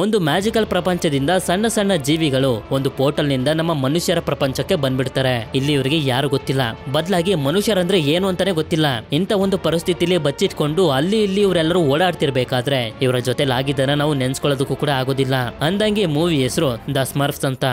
ಒಂದು ಮ್ಯಾಜಿಕಲ್ ಪ್ರಪಂಚದಿಂದ ಸಣ್ಣ ಸಣ್ಣ ಜೀವಿಗಳು ಒಂದು ಪೋರ್ಟಲ್ ನಿಂದ ನಮ್ಮ ಮನುಷ್ಯರ ಪ್ರಪಂಚಕ್ಕೆ ಬಂದ್ಬಿಡ್ತಾರೆ. ಇಲ್ಲಿ ಇವರಿಗೆ ಯಾರು ಗೊತ್ತಿಲ್ಲ, ಬದಲಾಗಿ ಮನುಷ್ಯರಂದ್ರೆ ಏನು ಅಂತಾನೆ ಗೊತ್ತಿಲ್ಲ. ಇಂತ ಒಂದು ಪರಿಸ್ಥಿತಿಲಿ ಬಚ್ಚಿಟ್ಕೊಂಡು ಅಲ್ಲಿ ಇಲ್ಲಿ ಇವರೆಲ್ಲರೂ ಓಡಾಡ್ತಿರ್ಬೇಕಾದ್ರೆ ಇವರ ಜೊತೆಲಾಗಿದ್ದನ್ನ ನಾವು ನೆನ್ಸ್ಕೊಳ್ಳೋದಕ್ಕೂ ಕೂಡ ಆಗೋದಿಲ್ಲ. ಅಂದಂಗೆ ಮೂವಿ ಹೆಸರು ದ ಸ್ಮರ್ಫ್ಸ್ ಅಂತ.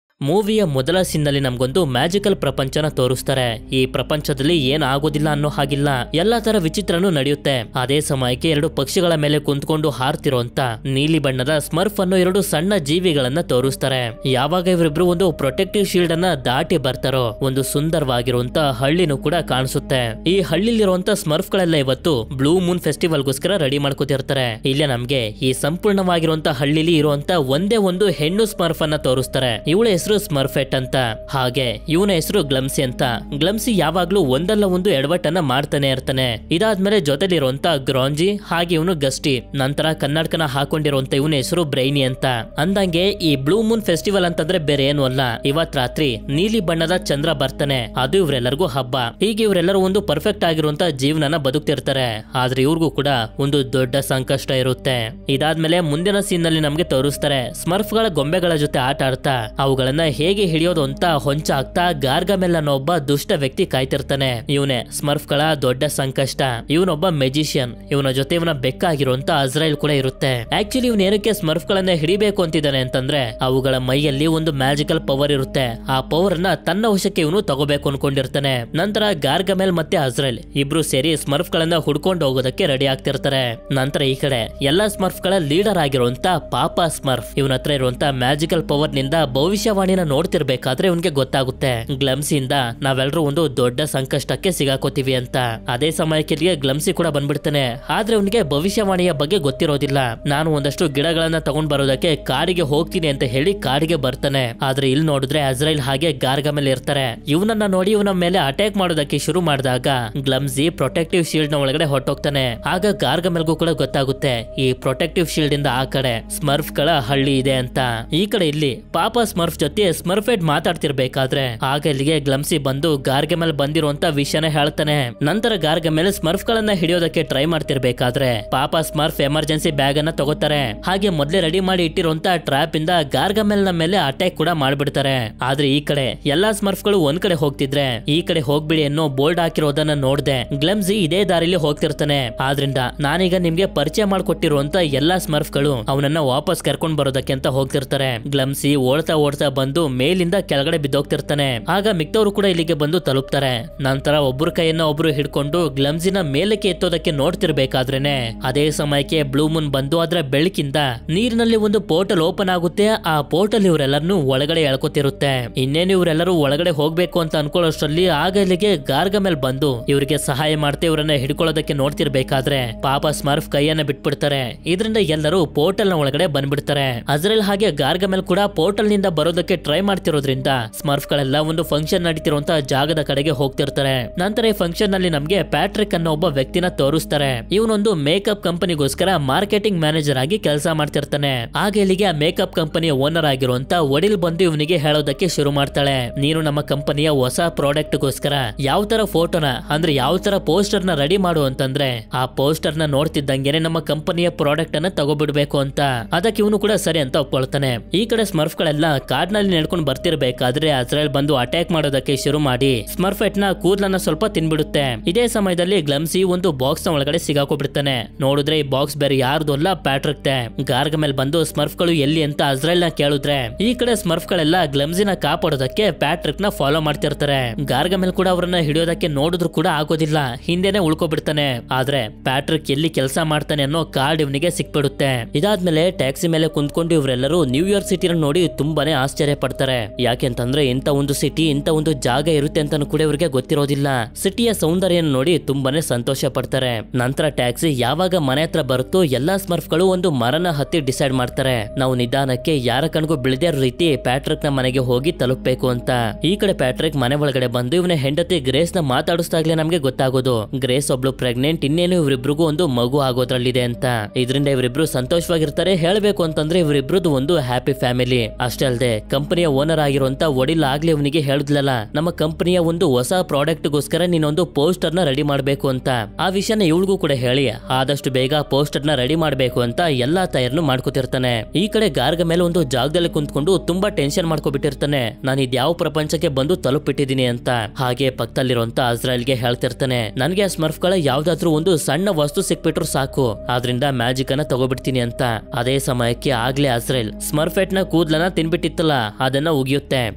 ಮೂವಿಯ ಮೊದಲ ಸೀನ್ನಲ್ಲಿ ನಮ್ಗೊಂದು ಮ್ಯಾಜಿಕಲ್ ಪ್ರಪಂಚನ ತೋರಿಸ್ತಾರೆ. ಈ ಪ್ರಪಂಚದಲ್ಲಿ ಏನ್ ಆಗೋದಿಲ್ಲ ಅನ್ನೋ ಹಾಗಿಲ್ಲ, ಎಲ್ಲಾ ತರ ವಿಚಿತ್ರನೂ ನಡೆಯುತ್ತೆ. ಅದೇ ಸಮಯಕ್ಕೆ ಎರಡು ಪಕ್ಷಿಗಳ ಮೇಲೆ ಕುಂತ್ಕೊಂಡು ಹಾರ್ತಿರೋಂತ ನೀಲಿ ಬಣ್ಣದ ಸ್ಮರ್ಫ್ ಅನ್ನೋ ಎರಡು ಸಣ್ಣ ಜೀವಿಗಳನ್ನ ತೋರಿಸ್ತಾರೆ. ಯಾವಾಗ ಇವರಿಬ್ರು ಒಂದು ಪ್ರೊಟೆಕ್ಟಿವ್ ಶೀಲ್ಡ್ ಅನ್ನ ದಾಟಿ ಬರ್ತಾರೋ ಒಂದು ಸುಂದರವಾಗಿರುವಂತ ಹಳ್ಳಿನೂ ಕೂಡ ಕಾಣಿಸುತ್ತೆ. ಈ ಹಳ್ಳಿಲಿರುವಂತ ಸ್ಮರ್ಫ್ ಗಳೆಲ್ಲ ಇವತ್ತು ಬ್ಲೂ ಮೂನ್ ಫೆಸ್ಟಿವಲ್ ಗೋಸ್ಕರ ರೆಡಿ ಮಾಡ್ಕೋತಿರ್ತಾರೆ. ಇಲ್ಲೇ ನಮ್ಗೆ ಈ ಸಂಪೂರ್ಣವಾಗಿರುವಂತ ಹಳ್ಳಿಲಿ ಇರುವಂತ ಒಂದೇ ಒಂದು ಹೆಣ್ಣು ಸ್ಮರ್ಫ್ ಅನ್ನ ತೋರಿಸ್ತಾರೆ. ಇವಳ ಹೆಸರು ಸ್ಮರ್ಫೆಟ್ ಅಂತ, ಹಾಗೆ ಇವನ ಹೆಸರು ಗ್ಲಮ್ಸಿ ಅಂತ. ಗ್ಲಮ್ಸಿ ಯಾವಾಗ್ಲೂ ಒಂದಲ್ಲ ಒಂದು ಎಡವಟ್ಟನ್ನ ಮಾಡ್ತಾನೆ ಇರ್ತಾನೆ. ಇದಾದ್ಮೇಲೆ ಜೊತೆಲಿರುವಂತ ಗ್ರಾಂಜಿ ಹಾಗೆ ಇವನು ಗಸ್ಟಿ, ನಂತರ ಕನ್ನಡಕನ ಹಾಕೊಂಡಿರುವಂತ ಇವನ ಹೆಸರು ಬ್ರೈನಿ ಅಂತ. ಅಂದಂಗೆ ಈ ಬ್ಲೂ ಮೂನ್ ಫೆಸ್ಟಿವಲ್ ಅಂತಂದ್ರೆ ಬೇರೆ ಏನು ಅಲ್ಲ, ಇವತ್ ರಾತ್ರಿ ನೀಲಿ ಬಣ್ಣದ ಚಂದ್ರ ಬರ್ತಾನೆ, ಅದು ಇವರೆಲ್ಲರಿಗೂ ಹಬ್ಬ. ಹೀಗೆ ಇವರೆಲ್ಲರೂ ಒಂದು ಪರ್ಫೆಕ್ಟ್ ಆಗಿರುವಂತ ಜೀವನನ ಬದುಕ್ತಿರ್ತಾರೆ. ಆದ್ರೆ ಇವ್ರಿಗೂ ಕೂಡ ಒಂದು ದೊಡ್ಡ ಸಂಕಷ್ಟ ಇರುತ್ತೆ. ಇದಾದ್ಮೇಲೆ ಮುಂದಿನ ಸೀನ್ ನಲ್ಲಿ ನಮ್ಗೆ ತೋರಿಸ್ತಾರೆ ಸ್ಮರ್ಫ್ ಗಳ ಗೊಂಬೆಗಳ ಜೊತೆ ಆಟ ಆಡ್ತಾ ಅವುಗಳನ್ನ ಹೇಗೆ ಹಿಡಿಯೋದು ಅಂತ ಹೊಂಚ ಆಗ್ತಾ ಗಾರ್ಗಮೆಲ್ ಅನ್ನೋ ಒಬ್ಬ ದುಷ್ಟ ವ್ಯಕ್ತಿ ಕಾಯ್ತಿರ್ತಾನೆ. ಇವನೇ ಸ್ಮರ್ಫ್ ಗಳ ದೊಡ್ಡ ಸಂಕಷ್ಟ. ಇವನೊಬ್ಬ ಮೆಜಿಷಿಯನ್, ಇವನ ಜೊತೆ ಇವನ ಬೆಕ್ಕಾಗಿರುವಂತ ಅಜ್ರೈಲ್ ಕೂಡ ಇರುತ್ತೆ. ಆಕ್ಚುಲಿ ಇವನ್ ಏನಕ್ಕೆ ಸ್ಮರ್ಫ್ ಗಳನ್ನ ಹಿಡಿಬೇಕು ಅಂತಿದ್ದಾನೆ ಅಂತಂದ್ರೆ ಅವುಗಳ ಮೈಯಲ್ಲಿ ಒಂದು ಮ್ಯಾಜಿಕಲ್ ಪವರ್ ಇರುತ್ತೆ. ಆ ಪವರ್ ನ ತನ್ನ ವಶಕ್ಕೆ ಇವನು ತಗೋಬೇಕು ಅನ್ಕೊಂಡಿರ್ತಾನೆ. ನಂತರ ಗಾರ್ಗಮೆಲ್ ಮತ್ತೆ ಅಜ್ರೈಲ್ ಇಬ್ರು ಸೇರಿ ಸ್ಮರ್ಫ್ ಗಳನ್ನ ಹುಡ್ಕೊಂಡು ಹೋಗೋದಕ್ಕೆ ರೆಡಿ ಆಗ್ತಿರ್ತಾರೆ. ನಂತರ ಈ ಕಡೆ ಎಲ್ಲಾ ಸ್ಮರ್ಫ್ ಗಳ ಲೀಡರ್ ಆಗಿರುವಂತ ಪಾಪಾ ಸ್ಮರ್ಫ್ ಇವನ ಹತ್ರ ಇರುವಂತ ಮ್ಯಾಜಿಕಲ್ ಪವರ್ ನಿಂದ ಭವಿಷ್ಯವಾಣಿನ ನೋಡ್ತಿರ್ಬೇಕಾದ್ರೆ ಇವನ್ಗೆ ಗೊತ್ತಾಗುತ್ತೆ ಗ್ಲಮ್ಸಿಯಿಂದ ನಾವೆಲ್ಲರೂ ಒಂದು ದೊಡ್ಡ ಸಂಕಷ್ಟಕ್ಕೆ ಸಿಗಾಕೋತೀವಿ ಅಂತ. ಅದೇ ಸಮಯಕ್ಕೆ ಗ್ಲಮ್ಸಿ ಕೂಡ ಬಂದ್ಬಿಡ್ತಾನೆ. ಆದ್ರೆ ಅವನಿಗೆ ಭವಿಷ್ಯವಾಣಿಯ ಬಗ್ಗೆ ಗೊತ್ತಿರೋದಿಲ್ಲ. ನಾನು ಒಂದಷ್ಟು ಗಿಡಗಳನ್ನ ತಗೊಂಡ್ ಬರೋದಕ್ಕೆ ಕಾಡಿಗೆ ಹೋಗ್ತೀನಿ ಅಂತ ಹೇಳಿ ಕಾಡಿಗೆ ಬರ್ತಾನೆ. ಆದ್ರೆ ಇಲ್ಲಿ ನೋಡಿದ್ರೆ ಅಜ್ರೈಲ್ ಹಾಗೆ ಗಾರ್ಗಮೆಲ್ ಇರ್ತಾರೆ. ಇವನನ್ನ ನೋಡಿ ಇವನ ಮೇಲೆ ಅಟ್ಯಾಕ್ ಮಾಡೋದಕ್ಕೆ ಶುರು ಮಾಡಿದಾಗ ಗ್ಲಮ್ಸಿ ಪ್ರೊಟೆಕ್ಟಿವ್ ಶೀಲ್ಡ್ ನ ಒಳಗಡೆ ಹೊಟ್ಟೋಗ್ತಾನೆ. ಆಗ ಗಾರ್ಗಮೆಲ್ಗೂ ಕೂಡ ಗೊತ್ತಾಗುತ್ತೆ ಈ ಪ್ರೊಟೆಕ್ಟಿವ್ ಶೀಲ್ಡ್ ಇಂದ ಆ ಕಡೆ ಸ್ಮರ್ಫ್ ಗಳ ಹಳ್ಳಿ ಇದೆ ಅಂತ. ಈ ಕಡೆ ಇಲ್ಲಿ ಪಾಪಾ ಸ್ಮರ್ಫ್ ಜೊತೆ ಸ್ಮರ್ಫೆಟ್ ಮಾತಾಡ್ತಿರ್ಬೇಕಾದ್ರೆ ಆಗ ಇಲ್ಲಿಗೆ ಗ್ಲಮ್ಸಿ ಬಂದು ಗಾರ್ಗಮೆಲ್ ಬಂದಿರುವಂತ ವಿಷಯನ ಹೇಳ್ತಾನೆ. ನಂತರ ಗಾರ್ಗಮೆಲ್ ಸ್ಮರ್ಫ್ ಗಳನ್ನ ಹಿಡಿಯೋದಕ್ಕೆ ಟ್ರೈ ಮಾಡ್ತಿರ್ಬೇಕಾದ್ರೆ ಪಾಪಾ ಸ್ಮರ್ಫ್ ಎಮರ್ಜೆನ್ಸಿ ಬ್ಯಾಗ್ ಅನ್ನ ತಗೋತಾರೆ. ಹಾಗೆ ಮೊದ್ಲೇ ರೆಡಿ ಮಾಡಿ ಇಟ್ಟಿರುವಂತ ಟ್ರಾಪ್ ಇಂದ ಗಾರ್ಗಮೆಲ್ ನ ಮೇಲೆ ಅಟ್ಯಾಕ್ ಕೂಡ ಮಾಡ್ಬಿಡ್ತಾರೆ. ಆದ್ರೆ ಈ ಕಡೆ ಎಲ್ಲಾ ಸ್ಮರ್ಫ್ ಗಳು ಒಂದ್ ಕಡೆ ಹೋಗ್ತಿದ್ರೆ ಈ ಕಡೆ ಹೋಗ್ಬಿಡಿ ಅನ್ನೋ ಬೋರ್ಡ್ ಹಾಕಿರೋದನ್ನ ನೋಡ್ದೆ ಗ್ಲಮ್ಸಿ ಇದೇ ದಾರಿಲಿ ಹೋಗ್ತಿರ್ತಾನೆ. ಆದ್ರಿಂದ ನಾನೀಗ ನಿಮ್ಗೆ ಪರಿಚಯ ಮಾಡ್ಕೊಟ್ಟಿರುವಂತ ಎಲ್ಲಾ ಸ್ಮರ್ಫ್ ಗಳು ಅವನನ್ನ ವಾಪಸ್ ಕರ್ಕೊಂಡ್ ಬರೋದಕ್ಕೆ ಅಂತ ಹೋಗ್ತಿರ್ತಾರೆ. ಗ್ಲಮ್ಸಿ ಓಡ್ತಾ ಓಡ್ತಾ ಬಂದು ಮೇಲಿಂದ ಕೆಳಗಡೆ ಬಿದ್ದೋಗ್ತಿರ್ತಾನೆ. ಆಗ ಮಿಕ್ತವರು ಕೂಡ ಇಲ್ಲಿಗೆ ಬಂದು ತಲುಪ್ತಾರೆ. ನಂತರ ಒಬ್ಬರ ಕೈಯನ್ನ ಒಬ್ರು ಹಿಡ್ಕೊಂಡು ಗ್ಲಮ್ಸಿನ ಮೇಲಕ್ಕೆ ಎತ್ತೋದಕ್ಕೆ ನೋಡ್ತಿರ್ಬೇಕಾದ್ರೇನೆ ಅದೇ ಸಮಯಕ್ಕೆ ಬ್ಲೂ ಮೂನ್ ಬಂದು ಅದರ ಬೆಳಕಿಂದ ನೀರಿನಲ್ಲಿ ಒಂದು ಪೋರ್ಟಲ್ ಓಪನ್ ಆಗುತ್ತೆ. ಆ ಪೋರ್ಟಲ್ ಇವರೆಲ್ಲರನ್ನು ಒಳಗಡೆ ಎಳ್ಕೊತಿರುತ್ತೆ. ಇನ್ನೇನು ಇವರೆಲ್ಲರೂ ಒಳಗಡೆ ಹೋಗ್ಬೇಕು ಅಂತ ಅನ್ಕೊಳ್ಳೋಷ್ಟ್ರಲ್ಲಿ ಆಗ ಇಲ್ಲಿಗೆ ಗಾರ್ಗಮೆಲ್ ಬಂದು ಇವರಿಗೆ ಸಹಾಯ ಮಾಡ್ತಾ ಇವರನ್ನ ಹಿಡ್ಕೊಳ್ಳೋದಕ್ಕೆ ನೋಡ್ತಿರ್ಬೇಕಾದ್ರೆ ಪಾಪಾ ಸ್ಮರ್ಫ್ ಕೈಯನ್ನ ಬಿಟ್ಬಿಡ್ತಾರೆ. ಇದರಿಂದ ಎಲ್ಲರೂ ಪೋರ್ಟಲ್ ನ ಒಳಗಡೆ ಬಂದ್ಬಿಡ್ತಾರೆ. ಅಜ್ರೈಲ್ ಹಾಗೆ ಗಾರ್ಗಮೆಲ್ ಕೂಡ ಪೋರ್ಟಲ್ ನಿಂದ ಬರೋದಕ್ಕೆ ಟ್ರೈ ಮಾಡ್ತಿರೋದ್ರಿಂದ ಸ್ಮರ್ಫ್ ಗಳೆಲ್ಲ ಒಂದು ಫಂಕ್ಷನ್ ನಡೀತಿರುವಂತ ಜಾಗದ ಕಡೆಗೆ ಹೋಗ್ತಿರ್ತಾರೆ. ನಂತರ ಈ ಫಂಕ್ಷನ್ ನಲ್ಲಿ ನಮ್ಗೆ ಪ್ಯಾಟ್ರಿಕ್ ಅನ್ನೋ ಒಬ್ಬ ವ್ಯಕ್ತಿನ ತೋರಿಸ್ತಾರೆ. ಇವನೊಂದು ಮೇಕಪ್ ಕಂಪನಿಗೋಸ್ಕರ ಮಾರ್ಕೆಟಿಂಗ್ ಮ್ಯಾನೇಜರ್ ಆಗಿ ಕೆಲಸ ಮಾಡ್ತಿರ್ತಾನೆ. ಆಗ ಇಲ್ಲಿಗೆ ಆ ಮೇಕಪ್ ಕಂಪನಿಯ ಓನರ್ ಆಗಿರುವಂತ ಒಡಿಲ್ ಬಂದು ಇವನಿಗೆ ಹೇಳೋದಕ್ಕೆ ಶುರು ಮಾಡ್ತಾಳೆ. ನೀನು ನಮ್ಮ ಕಂಪನಿಯ ಹೊಸ ಪ್ರಾಡಕ್ಟ್ ಗೋಸ್ಕರ ಯಾವ ತರ ಫೋಟೋನ ಅಂದ್ರೆ ಯಾವ ತರ ಪೋಸ್ಟರ್ ನ ರೆಡಿ ಮಾಡು ಅಂತಂದ್ರೆ ಆ ಪೋಸ್ಟರ್ ನ ನೋಡ್ತಿದ್ದಂಗೆನೆ ನಮ್ಮ ಕಂಪನಿಯ ಪ್ರಾಡಕ್ಟ್ ಅನ್ನ ತಗೋಬಿಡ್ಬೇಕು ಅಂತ. ಅದಕ್ಕೆ ಇವನು ಕೂಡ ಸರಿ ಅಂತ ಒಪ್ಕೊಳ್ತಾನೆ. ಈ ಕಡೆ ಸ್ಮರ್ಫ್ ಗಳೆಲ್ಲ ಕಾಡ್ನಲ್ಲಿ ನಡ್ಕೊಂಡು ಬರ್ತಿರ್ಬೇಕಾದ್ರೆ ಅಜ್ರೈಲ್ ಬಂದು ಅಟ್ಯಾಕ್ ಮಾಡೋದಕ್ಕೆ ಶುರು ಮಾಡಿ ಸ್ಮರ್ಫೆಟ್ ನ ಕೂದಲನ್ನ ಸ್ವಲ್ಪ ತಿನ್ಬಿಡುತ್ತೆ. ಇದೇ ಸಮಯದಲ್ಲಿ ಗ್ಲಮ್ಸಿ ಒಂದು ಬಾಕ್ಸ್ ನ ಒಳಗಡೆ ಸಿಗಾಕೊಬಿಡ್ತಾನೆ. ನೋಡಿದ್ರೆ ಈ ಬಾಕ್ಸ್ ಬೇರೆ ಯಾರ್ದು ಅಲ್ಲ ಪ್ಯಾಟ್ರಿಕ್ ತೆ. ಗಾರ್ಗಮೆಲ್ ಬಂದು ಸ್ಮರ್ಫ್ ಗಳು ಎಲ್ಲಿ ಅಂತ ಅಜ್ರೈಲ್ ನ ಕೇಳಿದ್ರೆ ಈ ಕಡೆ ಸ್ಮರ್ಫ್ ಗಳೆಲ್ಲ ಗ್ಲಮ್ಸಿನ ಕಾಪಾಡೋದಕ್ಕೆ ಪ್ಯಾಟ್ರಿಕ್ ನ ಫಾಲೋ ಮಾಡ್ತಿರ್ತಾರೆ. ಗಾರ್ಗಮೆಲ್ ಕೂಡ ಅವರನ್ನ ಹಿಡಿಯೋದಕ್ಕೆ ನೋಡಿದ್ರು ಕೂಡ ಆಗೋದಿಲ್ಲ, ಹಿಂದೆನೆ ಉಳ್ಕೊಬಿಡ್ತಾನೆ. ಆದ್ರೆ ಪ್ಯಾಟ್ರಿಕ್ ಎಲ್ಲಿ ಕೆಲಸ ಮಾಡ್ತಾನೆ ಅನ್ನೋ ಕಾರ್ಡ್ ಇವನಿಗೆ ಸಿಕ್ಬಿಡುತ್ತೆ. ಇದಾದ್ಮೇಲೆ ಟ್ಯಾಕ್ಸಿ ಮೇಲೆ ಕುಂತ್ಕೊಂಡು ಇವರೆಲ್ಲರೂ ನ್ಯೂಯಾರ್ಕ್ ಸಿಟಿನ ನೋಡಿ ತುಂಬಾನೇ ಆಶ್ಚರ್ಯ ಪಡ್ತಾರೆ. ಯಾಕೆಂತಂದ್ರೆ ಇಂತ ಒಂದು ಸಿಟಿ ಇಂತ ಒಂದು ಜಾಗ ಇರುತ್ತೆ ಅಂತ ಕೂಡ ಇವರಿಗೆ ಗೊತ್ತಿರೋದಿಲ್ಲ. ಸಿಟಿಯ ಸೌಂದರ್ಯ ನೋಡಿ ತುಂಬಾನೇ ಸಂತೋಷ ಪಡ್ತಾರೆ. ನಂತರ ಟ್ಯಾಕ್ಸಿ ಯಾವಾಗ ಮನೆ ಹತ್ರ ಬರುತ್ತೋ ಎಲ್ಲಾ ಸ್ಮರ್ಫ್ ಗಳು ಒಂದು ಮರನ ಹತ್ತಿ ಡಿಸೈಡ್ ಮಾಡ್ತಾರೆ ನಾವು ನಿಧಾನಕ್ಕೆ ಯಾರ ಕಣ್ಗೂ ಬಿಳದೇ ಇರೋ ರೀತಿ ಪ್ಯಾಟ್ರಿಕ್ ನ ಮನೆಗೆ ಹೋಗಿ ತಲುಪಬೇಕು ಅಂತ. ಈ ಕಡೆ ಪ್ಯಾಟ್ರಿಕ್ ಮನೆ ಒಳಗಡೆ ಬಂದು ಇವನ ಹೆಂಡತಿ ಗ್ರೇಸ್ ನ ಮಾತಾಡಿಸ್ದಾಗ್ಲೇ ನಮ್ಗೆ ಗೊತ್ತಾಗೋದು ಗ್ರೇಸ್ ಒಬ್ಳು ಪ್ರೆಗ್ನೆಂಟ್, ಇನ್ನೇನು ಇವರಿಬ್ರಿಗೂ ಒಂದು ಮಗು ಆಗೋದ್ರಲ್ಲಿದೆ ಅಂತ. ಇದರಿಂದ ಇವರಿಬ್ರು ಸಂತೋಷವಾಗಿರ್ತಾರೆ. ಹೇಳ್ಬೇಕು ಅಂತಂದ್ರೆ ಇವರಿಬ್ರದ್ದು ಒಂದು ಹ್ಯಾಪಿ ಫ್ಯಾಮಿಲಿ. ಅಷ್ಟೇ ಅಲ್ಲದೆ ಕಂಪನಿಯ ಓನರ್ ಆಗಿರುವಂತ ಒಡಿಲ್ ಆಗ್ಲೇ ಅವನಿಗೆ ಹೇಳಿದ್ಲಲ್ಲ, ನಮ್ಮ ಕಂಪನಿಯ ಒಂದು ಹೊಸ ಪ್ರಾಡಕ್ಟ್ ಗೋಸ್ಕರ ನೀನೊಂದು ಪೋಸ್ಟರ್ ನ ರೆಡಿ ಮಾಡ್ಬೇಕು ಅಂತ. ಆ ವಿಷಯನ ಇವಳಿಗೂ ಕೂಡ ಹೇಳಿ ಆದಷ್ಟು ಬೇಗ ಪೋಸ್ಟರ್ ನ ರೆಡಿ ಮಾಡ್ಬೇಕು ಅಂತ ಎಲ್ಲಾ ತಯಾರನ್ನು ಮಾಡ್ಕೋತಿರ್ತಾನೆ. ಈ ಕಡೆ ಗಾರ್ಗ ಮೇಲೆ ಒಂದು ಜಾಗದಲ್ಲಿ ಕುಂತ್ಕೊಂಡು ತುಂಬಾ ಟೆನ್ಷನ್ ಮಾಡ್ಕೊಬಿಟ್ಟಿರ್ತಾನೆ, ನಾನು ಇದ್ಯಾವ ಪ್ರಪಂಚಕ್ಕೆ ಬಂದು ತಲುಪಿಟ್ಟಿದೀನಿ ಅಂತ. ಹಾಗೆ ಪಕ್ಕದಲ್ಲಿರುವಂತ ಅಜ್ರಾಯಲ್ಗೆ ಹೇಳ್ತಿರ್ತಾನೆ, ನನ್ಗೆ ಆ ಸ್ಮರ್ಫ್ ಗಳ ಯಾವ್ದಾದ್ರು ಒಂದು ಸಣ್ಣ ವಸ್ತು ಸಿಕ್ಬಿಟ್ರು ಸಾಕು, ಆದ್ರಿಂದ ಮ್ಯಾಜಿಕ್ ಅನ್ನ ತಗೋಬಿಡ್ತೀನಿ ಅಂತ. ಅದೇ ಸಮಯಕ್ಕೆ ಆಗ್ಲೇ ಅಜ್ರಾಯಲ್ ಸ್ಮರ್ಫೆಟ್ ನ ಕೂದ್ಲನ್ನ ತಿನ್ಬಿಟ್ಟಿತ್ತಲ್ಲ ಅದನ್ನ ಉಗಿಯುತ್ತೆ.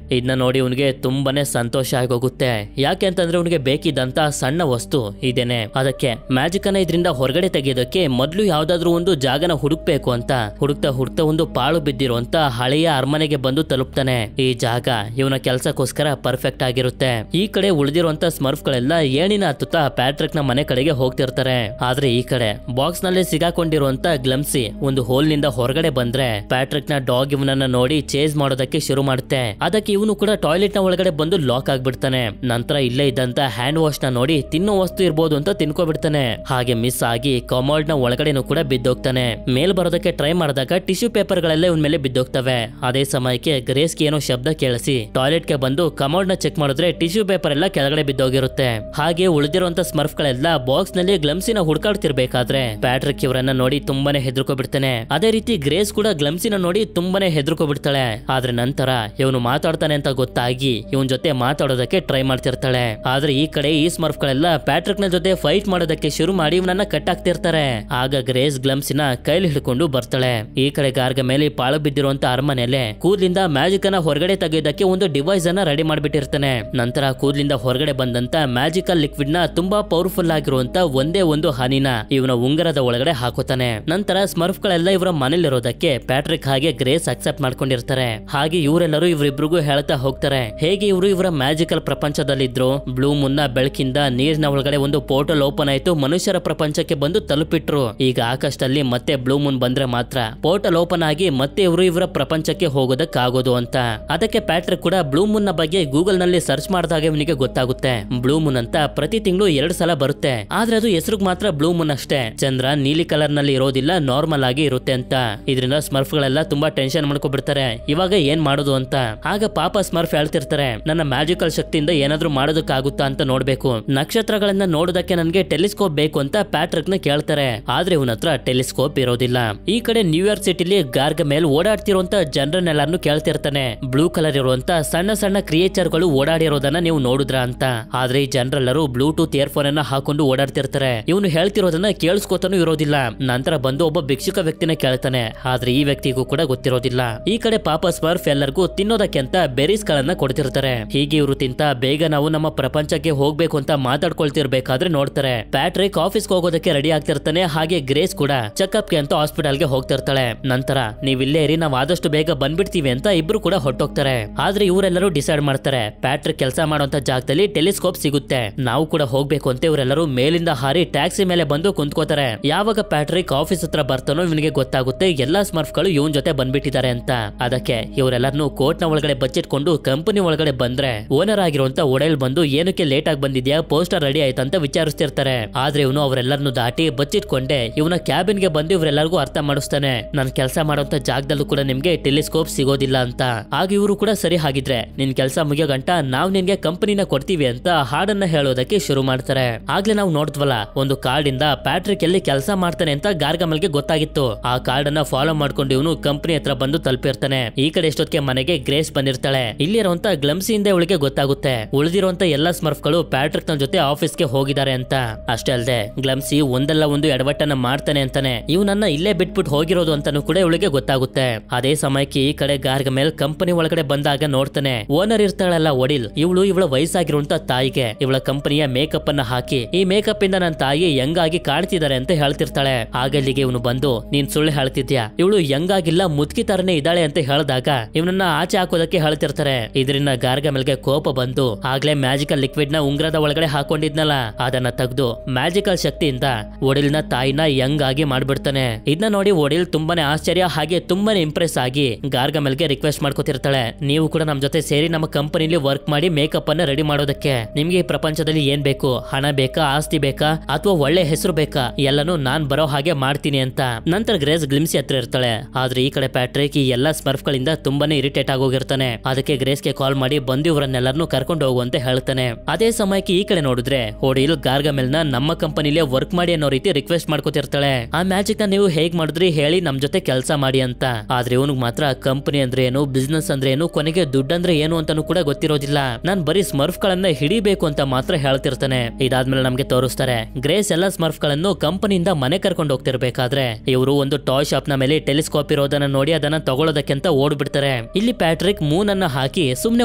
ಇದನ್ನ ನೋಡಿ ಅವನಿಗೆ ತುಂಬಾನೇ ಸಂತೋಷ ಆಗೋಗುತ್ತೆ. ಯಾಕೆ ಅಂತಂದ್ರೆ ಅವನಿಗೆ ಬೇಕಿದ್ದಂತ ಸಣ್ಣ ವಸ್ತು ಇದೇನೆ. ಅದಕ್ಕೆ ಮ್ಯಾಜಿಕ್ ಅನ್ನ ಇದರಿಂದ ಹೊರಗಡೆ ತೆಗೆಯೋದಕ್ಕೆ ಮೊದ್ಲು ಯಾವ್ದಾದ್ರು ಒಂದು ಜಾಗನ ಹುಡುಕ್ಬೇಕು ಅಂತ ಹುಡುಕ್ತಾ ಒಂದು ಪಾಳು ಬಿದ್ದಿರುವಂತ ಹಳೆಯ ಅರಮನೆಗೆ ಬಂದು ತಲುಪ್ತಾನೆ. ಈ ಜಾಗ ಇವನ ಕೆಲ್ಸಕ್ಕೋಸ್ಕರ ಪರ್ಫೆಕ್ಟ್ ಆಗಿರುತ್ತೆ. ಈ ಕಡೆ ಉಳಿದಿರುವಂತ ಸ್ಮರ್ಫ್ ಗಳೆಲ್ಲ ಏಣಿನ ಹತ್ತುತ್ತಾ ಪ್ಯಾಟ್ರಿಕ್ ನ ಮನೆ ಕಡೆಗೆ ಹೋಗ್ತಿರ್ತಾರೆ. ಆದ್ರೆ ಈ ಕಡೆ ಬಾಕ್ಸ್ ನಲ್ಲಿ ಸಿಗಾಕೊಂಡಿರುವಂತ ಗ್ಲಮ್ಸಿ ಒಂದು ಹೋಲ್ ನಿಂದ ಹೊರಗಡೆ ಬಂದ್ರೆ ಪ್ಯಾಟ್ರಿಕ್ ನ ಡಾಗ್ ಇವನನ್ನ ನೋಡಿ ಚೇಸ್ ಮಾಡೋದಕ್ಕೆ ಶುರು ಮಾಡುತ್ತೆ. ಅದಕ್ಕೆ ಇವನು ಕೂಡ ಟಾಯ್ಲೆಟ್ ನ ಒಳಗಡೆ ಬಂದು ಲಾಕ್ ಆಗ್ಬಿಡ್ತಾನೆ. ನಂತರ ಇಲ್ಲೇ ಇದ್ದಂತ ಹ್ಯಾಂಡ್ ವಾಶ್ ನ ನೋಡಿ ತಿನ್ನೋ ವಸ್ತು ಇರ್ಬೋದು ಅಂತ ತಿನ್ಕೋಬಿಡ್ತಾನೆ. ಹಾಗೆ ಮಿಸ್ ಆಗಿ ಕಮೋಡ್ ನ ಒಳಗಡೆನೂ ಕೂಡ ಬಿದ್ದೋಗ್ತಾನೆ. ಮೇಲ್ ಬರೋದಕ್ಕೆ ಟ್ರೈ ಮಾಡಿದಾಗ ಟಿಶ್ಯೂ ಪೇಪರ್ ಗಳೆಲ್ಲ ಇವನ್ ಮೇಲೆ ಬಿದ್ದೋಗ್ತವೆ. ಅದೇ ಸಮಯಕ್ಕೆ ಗ್ರೇಸ್ಗೆ ಏನೋ ಶಬ್ದ ಕೇಳಿಸಿ ಟಾಯ್ಲೆಟ್ ಗೆ ಬಂದು ಕಮೋಡ್ ನ ಚೆಕ್ ಮಾಡಿದ್ರೆ ಟಿಶ್ಯೂ ಪೇಪರ್ ಎಲ್ಲ ಕೆಳಗಡೆ ಬಿದ್ದೋಗಿರುತ್ತೆ. ಹಾಗೆ ಉಳಿದಿರುವಂತ ಸ್ಮರ್ಫ್ ಗಳೆಲ್ಲ ಬಾಕ್ಸ್ ನಲ್ಲಿ ಗ್ಲಮ್ಸಿನ ಹುಡ್ಕಾಡ್ತಿರ್ಬೇಕಾದ್ರೆ ಪ್ಯಾಟ್ರಿಕ್ ಇವರನ್ನ ನೋಡಿ ತುಂಬಾನೇ ಹೆದರ್ಕೊಬಿಡ್ತಾನೆ. ಅದೇ ರೀತಿ ಗ್ರೇಸ್ ಕೂಡ ಗ್ಲಮ್ಸಿನ ನೋಡಿ ತುಂಬಾನೇ ಹೆದರ್ಕೊಬಿಡ್ತಾಳೆ. ಆದ್ರೆ ನಂತರ ಇವನು ಮಾತಾಡ್ತಾನೆ ಅಂತ ಗೊತ್ತಾಗಿ ಇವನ್ ಜೊತೆ ಮಾತಾಡೋದಕ್ಕೆ ಟ್ರೈ ಮಾಡ್ತಿರ್ತಾಳೆ. ಆದ್ರೆ ಈ ಕಡೆ ಈ ಸ್ಮರ್ಫ್ ಗಳೆಲ್ಲ ಪ್ಯಾಟ್ರಿಕ್ ನ ಜೊತೆ ಫೈಟ್ ಮಾಡೋದಕ್ಕೆ ಶುರು ಮಾಡಿ ಇವನನ್ನ ಕಟ್ಟಾಕ್ತಿರ್ತಾರೆ. ಆಗ ಗ್ರೇಸ್ ಗ್ಲಮ್ಸಿನ ಕೈಲಿ ಹಿಡ್ಕೊಂಡು ಬರ್ತಾಳೆ. ಈ ಕಡೆ ಗಾರ್ಗ ಮೇಲೆ ಪಾಳು ಬಿದ್ದಿರುವಂತ ಅರಮನೆಯಲ್ಲೇ ಕೂದ್ಲಿಂದ ಮ್ಯಾಜಿಕ್ ಅನ್ನ ಹೊರಗಡೆ ತೆಗೆಯೋದಕ್ಕೆ ಒಂದು ಡಿವೈಸ್ ಅನ್ನ ರೆಡಿ ಮಾಡ್ಬಿಟ್ಟಿರ್ತಾನೆ. ನಂತರ ಕೂದ್ಲಿಂದ ಹೊರಗಡೆ ಬಂದಂತ ಮ್ಯಾಜಿಕಲ್ ಲಿಕ್ವಿಡ್ ನ ತುಂಬಾ ಪವರ್ಫುಲ್ ಆಗಿರುವಂತ ಒಂದೇ ಒಂದು ಹನಿನ ಇವನ ಉಂಗರದ ಒಳಗಡೆ ಹಾಕೋತಾನೆ. ನಂತರ ಸ್ಮರ್ಫ್ ಗಳೆಲ್ಲ ಇವರ ಮನೇಲಿರೋದಕ್ಕೆ ಪ್ಯಾಟ್ರಿಕ್ ಹಾಗೆ ಗ್ರೇಸ್ ಅಕ್ಸೆಪ್ಟ್ ಮಾಡ್ಕೊಂಡಿರ್ತಾರೆ. ಹಾಗೆ ಇವರೆಲ್ಲರೂ ಇವರಿಬ್ರಿಗೂ ಹೇಳ್ತಾ ಹೋಗ್ತಾರೆ ಹೇಗೆ ಇವರು ಇವರ ಮ್ಯಾಜಿಕಲ್ ಪ್ರಪಂಚದಲ್ಲಿದ್ರು. ಬ್ಲೂ ಮೂನ್ ನ ಬೆಳಕಿಂದ ನೀರಿನ ಒಳಗಡೆ ಒಂದು ಪೋರ್ಟಲ್ ಓಪನ್ ಆಯ್ತು, ಮನುಷ್ಯರ ಪ್ರಪಂಚಕ್ಕೆ ಬಂದು ತಲುಪಿಟ್ರು. ಈಗ ಆಕಾಶದಲ್ಲಿ ಮತ್ತೆ ಬ್ಲೂ ಮೂನ್ ಬಂದ್ರೆ ಮಾತ್ರ ಪೋರ್ಟಲ್ ಓಪನ್ ಆಗಿ ಮತ್ತೆ ಇವರು ಇವರ ಪ್ರಪಂಚಕ್ಕೆ ಹೋಗೋದಕ್ಕಾಗೋದು ಅಂತ. ಅದಕ್ಕೆ ಪ್ಯಾಟ್ರಿಕ್ ಕೂಡ ಬ್ಲೂ ಮೂನ್ ನ ಬಗ್ಗೆ ಗೂಗಲ್ ನಲ್ಲಿ ಸರ್ಚ್ ಮಾಡಿದಾಗ ಇವನಿಗೆ ಗೊತ್ತಾಗುತ್ತೆ ಬ್ಲೂ ಮೂನ್ ಅಂತ ಪ್ರತಿ ತಿಂಗಳು 2 ಸಲ ಬರುತ್ತೆ. ಆದ್ರೆ ಅದು ಹೆಸರಿಗೆ ಮಾತ್ರ ಬ್ಲೂ ಮೂನ್ ಅಷ್ಟೇ. ಚಂದ್ರ ನೀಲಿ ಕಲರ್ ನಲ್ಲಿ ಇರೋದಿಲ್ಲ, ನಾರ್ಮಲ್ ಆಗಿ ಇರುತ್ತೆ ಅಂತ. ಇದರಿಂದ ಸ್ಮರ್ಫ್ ಗಳೆಲ್ಲ ತುಂಬಾ ಟೆನ್ಷನ್ ಮಾಡ್ಕೊಬಿಡ್ತಾರೆ, ಇವಾಗ ಏನ್ ಮಾಡೋದು ಅಂತ. ಆಗ ಪಾಪ ಸ್ಮರ್ಫ್ ಹೇಳ್ತಿರ್ತಾರೆ, ನನ್ನ ಮ್ಯಾಜಿಕಲ್ ಶಕ್ತಿಯಿಂದ ಏನಾದ್ರೂ ಮಾಡೋದಕ್ಕಾಗುತ್ತಾ ಅಂತ ನೋಡ್ಬೇಕು, ನಕ್ಷತ್ರಗಳನ್ನ ನೋಡೋದಕ್ಕೆ ನನ್ಗೆ ಟೆಲಿಸ್ಕೋಪ್ ಬೇಕು ಅಂತ ಪ್ಯಾಟ್ರಿಕ್ ನ ಕೇಳ್ತಾರೆ. ಆದ್ರೆ ಇವನ ಹತ್ರ ಟೆಲಿಸ್ಕೋಪ್ ಇರೋದಿಲ್ಲ. ಈ ಕಡೆ ನ್ಯೂಯಾರ್ಕ್ ಸಿಟಿಲಿ ಗಾರ್ಗ ಮೇಲೆ ಓಡಾಡ್ತಿರುವಂತ ಜನರನ್ನೆಲ್ಲಾರು ಕೇಳ್ತಿರ್ತಾನೆ, ಬ್ಲೂ ಕಲರ್ ಇರುವಂತ ಸಣ್ಣ ಸಣ್ಣ ಕ್ರಿಯೇಚರ್ ಗಳು ಓಡಾಡಿರೋದನ್ನ ನೀವು ನೋಡಿದ್ರ ಅಂತ. ಆದ್ರೆ ಈ ಜನರೆಲ್ಲರೂ ಬ್ಲೂಟೂತ್ ಇಯರ್ಫೋನ್ ಅನ್ನ ಹಾಕೊಂಡು ಓಡಾಡ್ತಿರ್ತಾರೆ. ಇವನು ಹೇಳ್ತಿರೋದನ್ನ ಕೇಳಿಸ್ಕೋತಾನು ಇರೋದಿಲ್ಲ. ನಂತರ ಬಂದು ಒಬ್ಬ ಭಿಕ್ಷುಕ ವ್ಯಕ್ತಿನ ಕೇಳ್ತಾನೆ, ಆದ್ರೆ ಈ ವ್ಯಕ್ತಿಗೂ ಕೂಡ ಗೊತ್ತಿರೋದಿಲ್ಲ. ಈ ಕಡೆ ಪಾಪ ಸ್ಮರ್ಫ್ ಎಲ್ಲರಿಗೂ ತಿನ್ನೋದಕ್ಕೆ ಅಂತ ಬೆರೀಸ್ ಗಳನ್ನ ಕೊಡ್ತಿರ್ತಾರೆ. ಹೀಗೆ ಇವರು ತಿಂತ ಬೇಗ ನಾವು ನಮ್ಮ ಪ್ರಪಂಚಕ್ಕೆ ಹೋಗ್ಬೇಕು ಅಂತ ಮಾತಾಡ್ಕೊಳ್ತಿರ್ಬೇಕಾದ್ರೆ ನೋಡ್ತಾರೆ ಪ್ಯಾಟ್ರಿಕ್ ಆಫೀಸ್ಗೆ ಹೋಗೋದಕ್ಕೆ ರೆಡಿ ಆಗ್ತಿರ್ತಾನೆ. ಹಾಗೆ ಗ್ರೇಸ್ ಕೂಡ ಚೆಕ್ಅಪ್ ಗೆ ಅಂತ ಹಾಸ್ಪಿಟಲ್ ಗೆ ಹೋಗ್ತಿರ್ತಾಳೆ. ನಂತರ ನೀವ್ ಇಲ್ಲೇ ಇರಿ, ನಾವ್ ಆದಷ್ಟು ಬೇಗ ಬಂದ್ಬಿಡ್ತೀವಿ ಅಂತ ಇಬ್ರು ಕೂಡ ಹೊಟ್ಟೋಗ್ತಾರೆ. ಆದ್ರೆ ಇವರೆಲ್ಲರೂ ಡಿಸೈಡ್ ಮಾಡ್ತಾರೆ ಪ್ಯಾಟ್ರಿಕ್ ಕೆಲಸ ಮಾಡುವಂತ ಜಾಗದಲ್ಲಿ ಟೆಲಿಸ್ಕೋಪ್ ಸಿಗುತ್ತೆ, ನಾವು ಕೂಡ ಹೋಗ್ಬೇಕು ಅಂತ. ಇವರೆಲ್ಲರೂ ಮೇಲಿಂದ ಹಾರಿ ಟ್ಯಾಕ್ಸಿ ಮೇಲೆ ಬಂದು ಕುಂತ್ಕೋತಾರೆ. ಯಾವಾಗ ಪ್ಯಾಟ್ರಿಕ್ ಆಫೀಸ್ ಹತ್ರ ಬರ್ತಾನೋ ಇವನಿಗೆ ಗೊತ್ತಾಗುತ್ತೆ ಎಲ್ಲಾ ಸ್ಮರ್ಫ್ ಗಳು ಇವನ್ ಜೊತೆ ಬಂದ್ಬಿಟ್ಟಿದ್ದಾರೆ ಅಂತ. ಅದಕ್ಕೆ ಇವರೆಲ್ಲರನ್ನು ಕೋರ್ಟ್ ನ ಒಳಗಡೆ ಬಚ್ಚಿಟ್ಕೊಂಡು ಕಂಪನಿ ಒಳಗಡೆ ಬಂದ್ರೆ ಓನರ್ ಆಗಿರುವಂತ ಒಡೆಲ್ ಬಂದು ಏನಕ್ಕೆ ಲೇಟ್ ಆಗಿ ಬಂದಿದ್ಯಾ, ಪೋಸ್ಟರ್ ರೆಡಿ ಆಯ್ತು ಅಂತ ವಿಚಾರಿಸ್ತಿರ್ತಾರೆ. ಆದ್ರೆ ಇವನು ಅವರೆಲ್ಲರನ್ನು ದಾಟಿ ಬಚ್ಚಿಟ್ಕೊಂಡೆ ಇವನ ಕ್ಯಾಬಿನ್ ಗೆ ಬಂದು ಇವರೆಲ್ಲರಿಗೂ ಅರ್ಥ ಮಾಡಿಸ್ತಾನೆ, ನಾನು ಕೆಲಸ ಮಾಡುವಂತ ಜಾಗದಲ್ಲೂ ಕೂಡ ನಿಮ್ಗೆ ಟೆಲಿಸ್ಕೋಪ್ ಸಿಗೋದಿಲ್ಲ ಅಂತ. ಆಗ ಇವರು ಕೂಡ ಸರಿ, ಹಾಗಿದ್ರೆ ನಿನ್ ಕೆಲಸ ಮುಗಿಯೋ ಗಂಟ ನಾವು ನಿನ್ಗೆ ಕಂಪನಿನ ಕೊಡ್ತೀವಿ ಅಂತ ಹಾಡನ್ನ ಹೇಳೋದಕ್ಕೆ ಶುರು ಮಾಡ್ತಾರೆ. ಆಗ್ಲೇ ನಾವು ನೋಡಿದ್ವಲ್ಲ ಒಂದು ಕಾರ್ಡ್ ಇಂದ ಪ್ಯಾಟ್ರಿಕ್ ಎಲ್ಲಿ ಕೆಲಸ ಮಾಡ್ತಾನೆ ಅಂತ ಗಾರ್ಗಮಲ್ಗೆ ಗೊತ್ತಾಗಿತ್ತು. ಆ ಕಾರ್ಡ್ ಅನ್ನ ಫಾಲೋ ಮಾಡ್ಕೊಂಡು ಇವನು ಕಂಪನಿ ಹತ್ರ ಬಂದು ತಲುಪಿರ್ತಾನೆ. ಈ ಕಡೆ ಎಷ್ಟೊತ್ತಿಗೆ ಮನೆಗೆ ಗ್ರೇಸ್ ಬಂದಿರ್ತಾಳೆ. ಇಲ್ಲಿರುವಂತ ಗ್ಲಮ್ಸಿಯಿಂದ ಇವಳಿಗೆ ಗೊತ್ತಾಗುತ್ತೆ ಉಳಿದಿರುವಂತ ಎಲ್ಲಾ ಸ್ಮರ್ಫ್ ಗಳು ಪ್ಯಾಟ್ರಿಕ್ ನ ಜೊತೆ ಆಫೀಸ್ಗೆ ಹೋಗಿದ್ದಾರೆ ಅಂತ. ಅಷ್ಟೇ ಅಲ್ಲದೆ ಗ್ಲಮ್ಸಿ ಒಂದಲ್ಲ ಒಂದು ಎಡವಟ್ಟನ್ನ ಮಾಡ್ತಾನೆ ಅಂತಾನೆ ಇವನನ್ನ ಇಲ್ಲೇ ಬಿಟ್ಬಿಟ್ಟು ಹೋಗಿರೋದು ಅಂತಾನು ಕೂಡ ಇವಳಿಗೆ ಗೊತ್ತಾಗುತ್ತೆ. ಅದೇ ಸಮಯಕ್ಕೆ ಈ ಕಡೆ ಗಾರ್ಗಮೆಲ್ ಕಂಪನಿ ಒಳಗಡೆ ಬಂದಾಗ ನೋಡ್ತಾನೆ ಓನರ್ ಇರ್ತಾಳಲ್ಲ ಒಡಿಲ್, ಇವಳ ವಯಸ್ಸಾಗಿರುವಂತ ತಾಯಿಗೆ ಇವಳ ಕಂಪನಿಯ ಮೇಕಪ್ ಅನ್ನ ಹಾಕಿ ಈ ಮೇಕಪ್ ಇಂದ ನನ್ನ ತಾಯಿ ಯಂಗಾಗಿ ಕಾಣ್ತಿದ್ದಾರೆ ಅಂತ ಹೇಳ್ತಿರ್ತಾಳೆ. ಆಗ ಇಲ್ಲಿಗೆ ಇವನು ಬಂದು ನೀನ್ ಸುಳ್ಳು ಹೇಳ್ತಿದ್ಯಾ, ಇವಳು ಯಂಗಾಗಿಲ್ಲ ಮುದ್ಕಿ ತರನೇ ಇದ್ದಾಳೆ ಅಂತ ಹೇಳಿದಾಗ ಇವನನ್ನ ಆಚೆ ಹಾಕೋದಕ್ಕೆ ಹೇಳ್ತಿರ್ತಾರೆ. ಇದರಿಂದ ಗಾರ್ಗಮೆಲ್ಗೆ ಕೋಪ ಬಂದು ಆಗ್ಲೇ ಮ್ಯಾಜಿಕಲ್ ಲಿಕ್ವಿಡ್ ನ ಉಂಗ್ರದ ಒಳಗಡೆ ಹಾಕೊಂಡಿದ್ನಲ್ಲ ಅದನ್ನ ತೆಗೆದು ಮ್ಯಾಜಿಕಲ್ ಶಕ್ತಿಯಿಂದ ಒಡಿಲ್ನ ತಾಯಿನ ಯಂಗ್ ಆಗಿ ಮಾಡ್ಬಿಡ್ತಾನೆ. ಇದನ್ನ ನೋಡಿ ಒಡಿಲ್ ತುಂಬಾನೇ ಆಶ್ಚರ್ಯ ಹಾಗೆ ತುಂಬಾನೇ ಇಂಪ್ರೆಸ್ ಆಗಿ ಗಾರ್ಗಮೆಲ್ಗೆ ರಿಕ್ವೆಸ್ಟ್ ಮಾಡ್ಕೋತಿರ್ತಾಳೆ, ನೀವು ಕೂಡ ನಮ್ ಜೊತೆ ಸೇರಿ ನಮ್ಮ ಕಂಪನಿಲಿ ವರ್ಕ್ ಮಾಡಿ ಮೇಕಪ್ ಅನ್ನ ರೆಡಿ ಮಾಡೋದಕ್ಕೆ. ನಿಮ್ಗೆ ಈ ಪ್ರಪಂಚದಲ್ಲಿ ಏನ್ ಬೇಕು, ಹಣ ಬೇಕಾ, ಆಸ್ತಿ ಬೇಕಾ, ಅಥವಾ ಒಳ್ಳೆ ಹೆಸರು ಬೇಕಾ, ಎಲ್ಲಾನು ನಾನ್ ಬರೋ ಹಾಗೆ ಮಾಡ್ತೀನಿ ಅಂತ. ನಂತರ ಗ್ರೇಸ್ ಗ್ಲಿಮ್ಸಿ ಹತ್ರ ಇರ್ತಾಳೆ. ಆದ್ರೆ ಈ ಕಡೆ ಪ್ಯಾಟ್ರಿಕ್ ಈ ಎಲ್ಲಾ ಸ್ಮರ್ಫ್ ಗಳಿಂದ ತುಂಬಾನೇ ತುಂಬಾನೇ ಇರಿಟೇಟ್ ಆಗೋಗಿರ್ತಾನೆ. ಅದಕ್ಕೆ ಗ್ರೇಸ್ಗೆ ಕಾಲ್ ಮಾಡಿ ಬಂದು ಇವರನ್ನೆಲ್ಲರನ್ನು ಕರ್ಕೊಂಡು ಹೋಗುವಂತೆ ಹೇಳ್ತಾನೆ. ಅದೇ ಸಮಯಕ್ಕೆ ಈ ಕಡೆ ನೋಡಿದ್ರೆ ಓಡಿಲ್ ಗಾರ್ಗಮೆಲ್ ನ ನಮ್ಮ ಕಂಪನಿಲೇ ವರ್ಕ್ ಮಾಡಿ ಅನ್ನೋ ರೀತಿ ರಿಕ್ವೆಸ್ಟ್ ಮಾಡ್ಕೋತಿರ್ತಾಳೆ. ಆ ಮ್ಯಾಜಿಕ್ ನ ನೀವು ಹೇಗ್ ಮಾಡಿದ್ರಿ ಹೇಳಿ ನಮ್ ಜೊತೆ ಕೆಲಸ ಮಾಡಿ ಅಂತ. ಆದ್ರೆ ಇವನಿಗೆ ಮಾತ್ರ ಕಂಪನಿ ಅಂದ್ರೆ ಏನು, ಬಿಸ್ನೆಸ್ ಅಂದ್ರೆ ಏನು, ಕೊನೆಗೆ ದುಡ್ಡು ಅಂದ್ರೆ ಏನು ಅಂತಾನು ಕೂಡ ಗೊತ್ತಿರೋದಿಲ್ಲ. ನಾನ್ ಬರೀ ಸ್ಮರ್ಫ್ ಗಳನ್ನ ಹಿಡಿಬೇಕು ಅಂತ ಮಾತ್ರ ಹೇಳ್ತಿರ್ತಾನೆ. ಇದಾದ್ಮೇಲೆ ನಮ್ಗೆ ತೋರಿಸ್ತಾರೆ ಗ್ರೇಸ್ ಎಲ್ಲ ಸ್ಮರ್ಫ್ ಗಳನ್ನು ಕಂಪನಿಯಿಂದ ಮನೆ ಕರ್ಕೊಂಡು ಹೋಗ್ತಿರ್ಬೇಕಾದ್ರೆ ಇವರು ಒಂದು ಟಾಯ್ ಶಾಪ್ ನ ಮೇಲೆ ಟೆಲಿಸ್ಕೋಪ್ ಇರೋದನ್ನ ನೋಡಿ ಅದನ್ನ ತಗೊಳ್ಳೋದಕ್ಕೆ ಅಂತ ಓಡ್ಬಿಡ್ತಾರೆ. ಇಲ್ಲಿ ಪ್ಯಾಟ್ರಿಕ್ ಮೂನ್ ಅನ್ನ ಹಾಕಿ ಸುಮ್ನೆ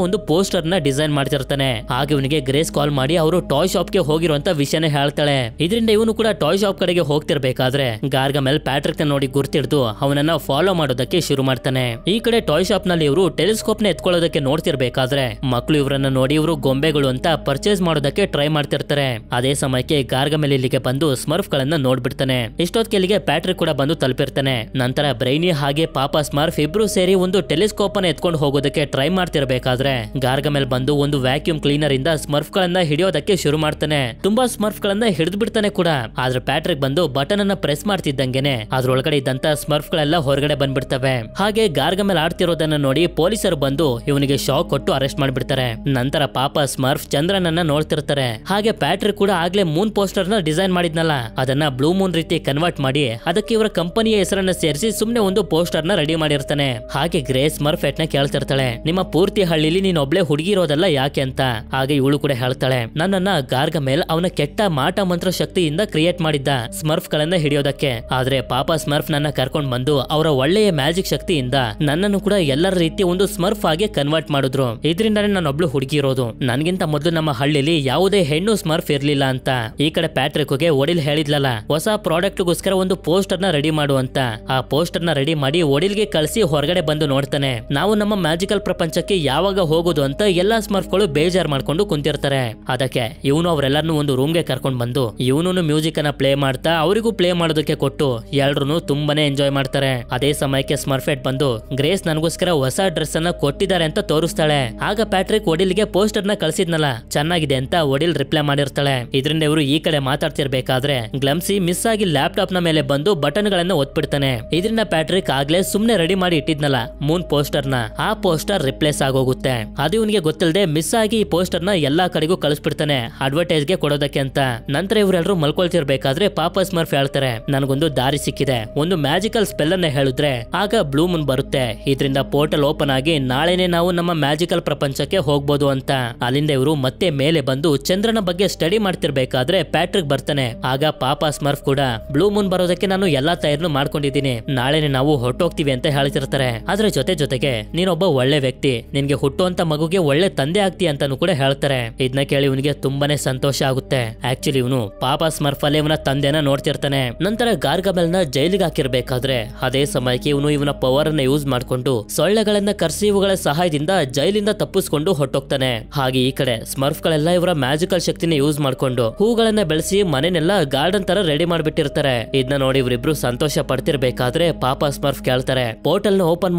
ಒಂದು ಪೋಸ್ಟರ್ ನ ಡಿಸೈನ್ ಮಾಡ್ತಿರ್ತಾನೆ. ಹಾಗೆ ಇವನಿಗೆ ಗ್ರೇಸ್ ಕಾಲ್ ಮಾಡಿ ಅವರು ಟಾಯ್ ಶಾಪ್ ಗೆ ಹೋಗಿರುವಂತ ವಿಷಯನೇ ಹೇಳ್ತಾಳೆ. ಇದರಿಂದ ಇವನು ಕೂಡ ಟಾಯ್ ಶಾಪ್ ಕಡೆಗೆ ಹೋಗ್ತಿರ್ಬೇಕಾದ್ರೆ ಗಾರ್ಗಮೆಲ್ ಪ್ಯಾಟ್ರಿಕ್ ನ ನೋಡಿ ಗುರ್ತಿಡ್ದು ಅವನನ್ನ ಫಾಲೋ ಮಾಡೋದಕ್ಕೆ ಶುರು ಮಾಡ್ತಾನೆ. ಈ ಕಡೆ ಟಾಯ್ ಶಾಪ್ ನಲ್ಲಿ ಇವರು ಟೆಲಿಸ್ಕೋಪ್ ನ ಎತ್ಕೊಳ್ಳೋದಕ್ಕೆ ನೋಡ್ತಿರ್ಬೇಕಾದ್ರೆ ಮಕ್ಕಳು ಇವರನ್ನ ನೋಡಿ ಇವರು ಗೊಂಬೆಗಳು ಅಂತ ಪರ್ಚೇಸ್ ಮಾಡೋದಕ್ಕೆ ಟ್ರೈ ಮಾಡ್ತಿರ್ತಾರೆ. ಅದೇ ಸಮಯಕ್ಕೆ ಗಾರ್ಗಮೆಲ್ ಇಲ್ಲಿಗೆ ಬಂದು ಸ್ಮರ್ಫ್ ಗಳನ್ನ ನೋಡ್ಬಿಡ್ತಾನೆ. ಇಷ್ಟೊತ್ತಿಗೆ ಪ್ಯಾಟ್ರಿಕ್ ಕೂಡ ಬಂದು ತಲುಪಿರ್ತಾನೆ. ನಂತರ ಬ್ರೈನಿ ಹಾಗೆ ಪಾಪಾ ಸ್ಮರ್ಫ್ ಇಬ್ರು ಸೇರಿ ಒಂದು ಟೆಲಿಸ್ಕೋಪ್ ಅನ್ನ ಎತ್ಕೊಂಡು ಹೋಗೋದಕ್ಕೆ ಟ್ರೈ ಮಾಡ್ತಿರ್ಬೇಕಾದ್ರೆ ಗಾರ್ಗಮೆಲ್ ಬಂದು ಒಂದು ವ್ಯಾಕ್ಯೂಮ್ ಕ್ಲೀನರ್ ಇಂದ ಸ್ಮರ್ಫ್ ಗಳನ್ನ ಹಿಡಿಯೋದಕ್ಕೆ ಶುರು ಮಾಡ್ತಾನೆ. ತುಂಬಾ ಸ್ಮರ್ಫ್ ಗಳನ್ನ ಹಿಡಿದು ಬಿಡ್ತಾನೆ ಕೂಡ. ಆದ್ರೆ ಪ್ಯಾಟ್ರಿಕ್ ಬಂದು ಬಟನ್ ಅನ್ನ ಪ್ರೆಸ್ ಮಾಡ್ತಿದ್ದಂಗೆನೆ ಅದ್ರೊಳಗಡೆ ಇದ್ದಂತ ಸ್ಮರ್ಫ್ ಗಳೆಲ್ಲ ಹೊರಗಡೆ ಬಂದ್ಬಿಡ್ತವೆ. ಹಾಗೆ ಗಾರ್ಗಮೆಲ್ ಆಡ್ತಿರೋದನ್ನ ನೋಡಿ ಪೊಲೀಸರು ಬಂದು ಇವನಿಗೆ ಶಾಕ್ ಕೊಟ್ಟು ಅರೆಸ್ಟ್ ಮಾಡ್ಬಿಡ್ತಾರೆ. ನಂತರ ಪಾಪಾ ಸ್ಮರ್ಫ್ ಚಂದ್ರನನ್ನ ನೋಡ್ತಿರ್ತಾರೆ. ಹಾಗೆ ಪ್ಯಾಟ್ರಿಕ್ ಕೂಡ ಆಗ್ಲೇ ಮೂನ್ ಪೋಸ್ಟರ್ ನ ಡಿಸೈನ್ ಮಾಡಿದ್ನಲ್ಲ ಅದನ್ನ ಬ್ಲೂ ಮೂನ್ ರೀತಿ ಕನ್ವರ್ಟ್ ಮಾಡಿ ಅದಕ್ಕೆ ಇವರ ಕಂಪನಿಯ ಹೆಸರನ್ನ ಸೇರಿಸಿ ಸುಮ್ನೆ ಒಂದು ಪೋಸ್ಟರ್ ನ ರೆಡಿ ಮಾಡಿರ್ತಾನೆ. ಹಾಗೆ ಗ್ರೇಸ್ ಸ್ಮರ್ಫ್ ನ ಕೇಳ್ತಿರ್ತಾಳೆ, ನಿಮ್ಮ ಪೂರ್ತಿ ಹಳ್ಳಿಲಿ ನೀನ್ ಒಬ್ಳೆ ಹುಡುಗಿ ಇರೋದಲ್ಲ ಯಾಕೆ ಅಂತ. ಹಾಗೆ ಇವಳು ಕೂಡ ಹೇಳ್ತಾಳೆ, ನನ್ನನ್ನ ಗಾರ್ಗಮೆಲ್ ಅವನ ಕೆಟ್ಟ ಮಾಟ ಮಂತ್ರ ಶಕ್ತಿಯಿಂದ ಕ್ರಿಯೇಟ್ ಮಾಡಿದ್ದ ಸ್ಮರ್ಫ್ ಗಳನ್ನ ಹಿಡಿಯೋದಕ್ಕೆ. ಆದ್ರೆ ಪಾಪಾ ಸ್ಮರ್ಫ್ ನನ್ನ ಕರ್ಕೊಂಡ್ ಬಂದು ಅವರ ಒಳ್ಳೆಯ ಮ್ಯಾಜಿಕ್ ಶಕ್ತಿಯಿಂದ ನನ್ನನ್ನು ಕೂಡ ಎಲ್ಲರ ರೀತಿ ಒಂದು ಸ್ಮರ್ಫ್ ಆಗಿ ಕನ್ವರ್ಟ್ ಮಾಡಿದ್ರು. ಇದರಿಂದಾನೇ ನಾನು ಒಬ್ಳು ಹುಡುಗಿ ಇರೋದು. ನನ್ಗಿಂತ ಮೊದಲು ನಮ್ಮ ಹಳ್ಳಿಲಿ ಯಾವುದೇ ಹೆಣ್ಣು ಸ್ಮರ್ಫ್ ಇರ್ಲಿಲ್ಲ ಅಂತ. ಈ ಕಡೆ ಪ್ಯಾಟ್ರಿಕ್ಗೆ ಒಡಿಲ್ ಹೇಳಿದ್ಲಲ್ಲ ಹೊಸ ಪ್ರಾಡಕ್ಟ್ ಗೋಸ್ಕರ ಒಂದು ಪೋಸ್ಟರ್ ನ ರೆಡಿ ಮಾಡು ಅಂತ. ಆ ಪೋಸ್ಟರ್ ನ ರೆಡಿ ಮಾಡಿ ಒಡಿಲ್ಗೆ ಕಳಿಸಿ ಹೊರಗಡೆ ಬಂದು ನೋಡ್ತಾನೆ. ನಾವು ನಮ್ಮ ಮ್ಯಾಜಿಕಲ್ ಪ್ರಪಂಚಕ್ಕೆ ಯಾವಾಗ ಹೋಗೋದು ಅಂತ ಎಲ್ಲಾ ಸ್ಮರ್ಫ್ ಗಳು ಬೇಜಾರ್ ಮಾಡ್ಕೊಂಡು ಕುಂತಿರ್ತಾರೆ. ಅದಕ್ಕೆ ಇವನು ಅವರೆಲ್ಲರನ್ನು ಒಂದು ರೂಮ್ ಗೆ ಕರ್ಕೊಂಡ್ ಬಂದು ಇವನು ಮ್ಯೂಸಿಕ್ ಅನ್ನ ಪ್ಲೇ ಮಾಡ್ತಾ ಅವರಿಗೂ ಪ್ಲೇ ಮಾಡೋದಕ್ಕೆ ಕೊಟ್ಟು ಎಲ್ರು ತುಂಬಾನೇ ಎಂಜಾಯ್ ಮಾಡ್ತಾರೆ. ಅದೇ ಸಮಯಕ್ಕೆ ಸ್ಮರ್ಫೆಟ್ ಬಂದು ಗ್ರೇಸ್ ನನಗೋಸ್ಕರ ಹೊಸ ಡ್ರೆಸ್ ಅನ್ನ ಕೊಟ್ಟಿದ್ದಾರೆ ಅಂತ ತೋರಿಸ್ತಾಳೆ. ಆಗ ಪ್ಯಾಟ್ರಿಕ್ ಒಡಿಲ್ಗೆ ಪೋಸ್ಟರ್ ನ ಕಳ್ಸಿದ್ನಲ್ಲ ಚೆನ್ನಾಗಿದೆ ಅಂತ ಒಡಿಲ್ ರಿಪ್ಲೈ ಮಾಡಿರ್ತಾಳೆ. ಇದರಿಂದ ಇವರು ಈ ಕಡೆ ಮಾತಾಡ್ತಿರ್ಬೇಕಾದ್ರೆ ಗ್ಲಮ್ಸಿ ಮಿಸ್ ಆಗಿ ಲ್ಯಾಪ್ಟಾಪ್ ನ ಮೇಲೆ ಬಂದು ಬಟನ್ ಗಳನ್ನ ಒತ್ಬಿಡ್ತಾನೆ. ಇದರಿಂದ ಪ್ಯಾಟ್ರಿಕ್ ಆಗ್ಲೇ ಸುಮ್ನೆ ರೆಡಿ ಮಾಡಿ ಇಟ್ಟಿದ್ನಲ್ಲ ಮೂನ್ ಪೋಸ್ಟರ್ ನ ಆ ಪೋಸ್ಟರ್ ರಿಪ್ಲೇಸ್ ಆಗೋಗುತ್ತೆ. ಅದು ಇವನಿಗೆ ಗೊತ್ತಿಲ್ಲದೆ ಮಿಸ್ ಆಗಿ ಈ ಪೋಸ್ಟರ್ ನ ಎಲ್ಲಾ ಕಡೆಗೂ ಕಳಿಸ್ಬಿಡ್ತಾನೆ ಅಡ್ವರ್ಟೈಸ್ ಗೆ ಕೊಡೋದಕ್ಕೆ ಅಂತ. ನಂತರ ಇವರೆಲ್ಲರೂ ಮಲ್ಕೊಳ್ತಿರ್ಬೇಕಾದ್ರೆ ಪಾಪಾ ಸ್ಮರ್ಫ್ ಹೇಳ್ತಾರೆ, ನನಗೊಂದು ದಾರಿ ಸಿಕ್ಕಿದೆ. ಒಂದು ಮ್ಯಾಜಿಕಲ್ ಸ್ಪೆಲ್ ಅನ್ನ ಹೇಳಿದ್ರೆ ಆಗ ಬ್ಲೂ ಮೂನ್ ಬರುತ್ತೆ. ಇದರಿಂದ ಪೋರ್ಟಲ್ ಓಪನ್ ಆಗಿ ನಾಳೆನೆ ನಾವು ನಮ್ಮ ಮ್ಯಾಜಿಕಲ್ ಪ್ರಪಂಚಕ್ಕೆ ಹೋಗ್ಬೋದು ಅಂತ. ಅಲ್ಲಿಂದ ಇವರು ಮತ್ತೆ ಮೇಲೆ ಬಂದು ಚಂದ್ರನ ಬಗ್ಗೆ ಸ್ಟಡಿ ಮಾಡ್ತಿರ್ಬೇಕಾದ್ರೆ ಪ್ಯಾಟ್ರಿಕ್ ಬರ್ತಾನೆ. ಆಗ ಪಾಪಾ ಸ್ಮರ್ಫ್ ಕೂಡ ಬ್ಲೂ ಮೂನ್ ಬರೋದಕ್ಕೆ ನಾನು ಎಲ್ಲಾ ತಯಾರಿನೂ ಮಾಡ್ಕೊಂಡಿದ್ದೀನಿ, ನಾಳೆನೆ ನಾವು ಹೊರಟೋಗ್ತೀವಿ ಅಂತ ಹೇಳ್ತಿರ್ತಾರೆ. ಅದ್ರ ಜೊತೆಗೆ ನೀನೊಬ್ಬ ಒಳ್ಳೆ ವ್ಯಕ್ತಿ, ನಿನ್ಗೆ ಹುಟ್ಟುವಂತ ಮಗುಗೆ ಒಳ್ಳೆ ತಂದೆ ಆಗ್ತೀಯ ಅಂತಾನು ಕೂಡ ಹೇಳ್ತಾರೆ. ಇದನ್ನ ಕೇಳಿ ಇವನಿಗೆ ತುಂಬಾನೇ ಸಂತೋಷ ಆಗುತ್ತೆ. ಆಕ್ಚುಲಿ ಇವನು ಪಾಪಾ ಸ್ಮರ್ಫ್ ಅಲ್ಲೇ ಇವನ ತಂದೆನ ನೋಡ್ತಿರ್ತಾನೆ. ನಂತರ ಗಾರ್ಗಮೆಲ್ ನ ಜೈಲಿಗೆ ಹಾಕಿರ್ಬೇಕಾದ್ರೆ ಅದೇ ಸಮಯಕ್ಕೆ ಇವನು ಇವನ ಪವರ್ ಅನ್ನ ಯೂಸ್ ಮಾಡ್ಕೊಂಡು ಸೊಳ್ಳೆಗಳನ್ನ ಕರ್ಸಿ ಇವುಗಳ ಸಹಾಯದಿಂದ ಜೈಲಿಂದ ತಪ್ಪಿಸ್ಕೊಂಡು ಹೊಟ್ಟೋಗ್ತಾನೆ. ಹಾಗೆ ಈ ಕಡೆ ಸ್ಮರ್ಫ್ ಗಳೆಲ್ಲ ಇವರ ಮ್ಯಾಜಿಕಲ್ ಶಕ್ತಿನ ಯೂಸ್ ಮಾಡ್ಕೊಂಡು ಹೂಗಳನ್ನ ಬೆಳೆಸಿ ಮನೆನೆಲ್ಲ ಗಾರ್ಡನ್ ತರ ರೆಡಿ ಮಾಡ್ಬಿಟ್ಟಿರ್ತಾರೆ. ಇದನ್ನ ನೋಡಿ ಇವರಿಬ್ರು ಸಂತೋಷ ಪಡ್ತಿರ್ಬೇಕಾದ್ರೆ ಪಾಪಾ ಸ್ಮರ್ಫ್ ಕೇಳ್ತಾರೆ, ಪೋರ್ಟಲ್ ನ ಓಪನ್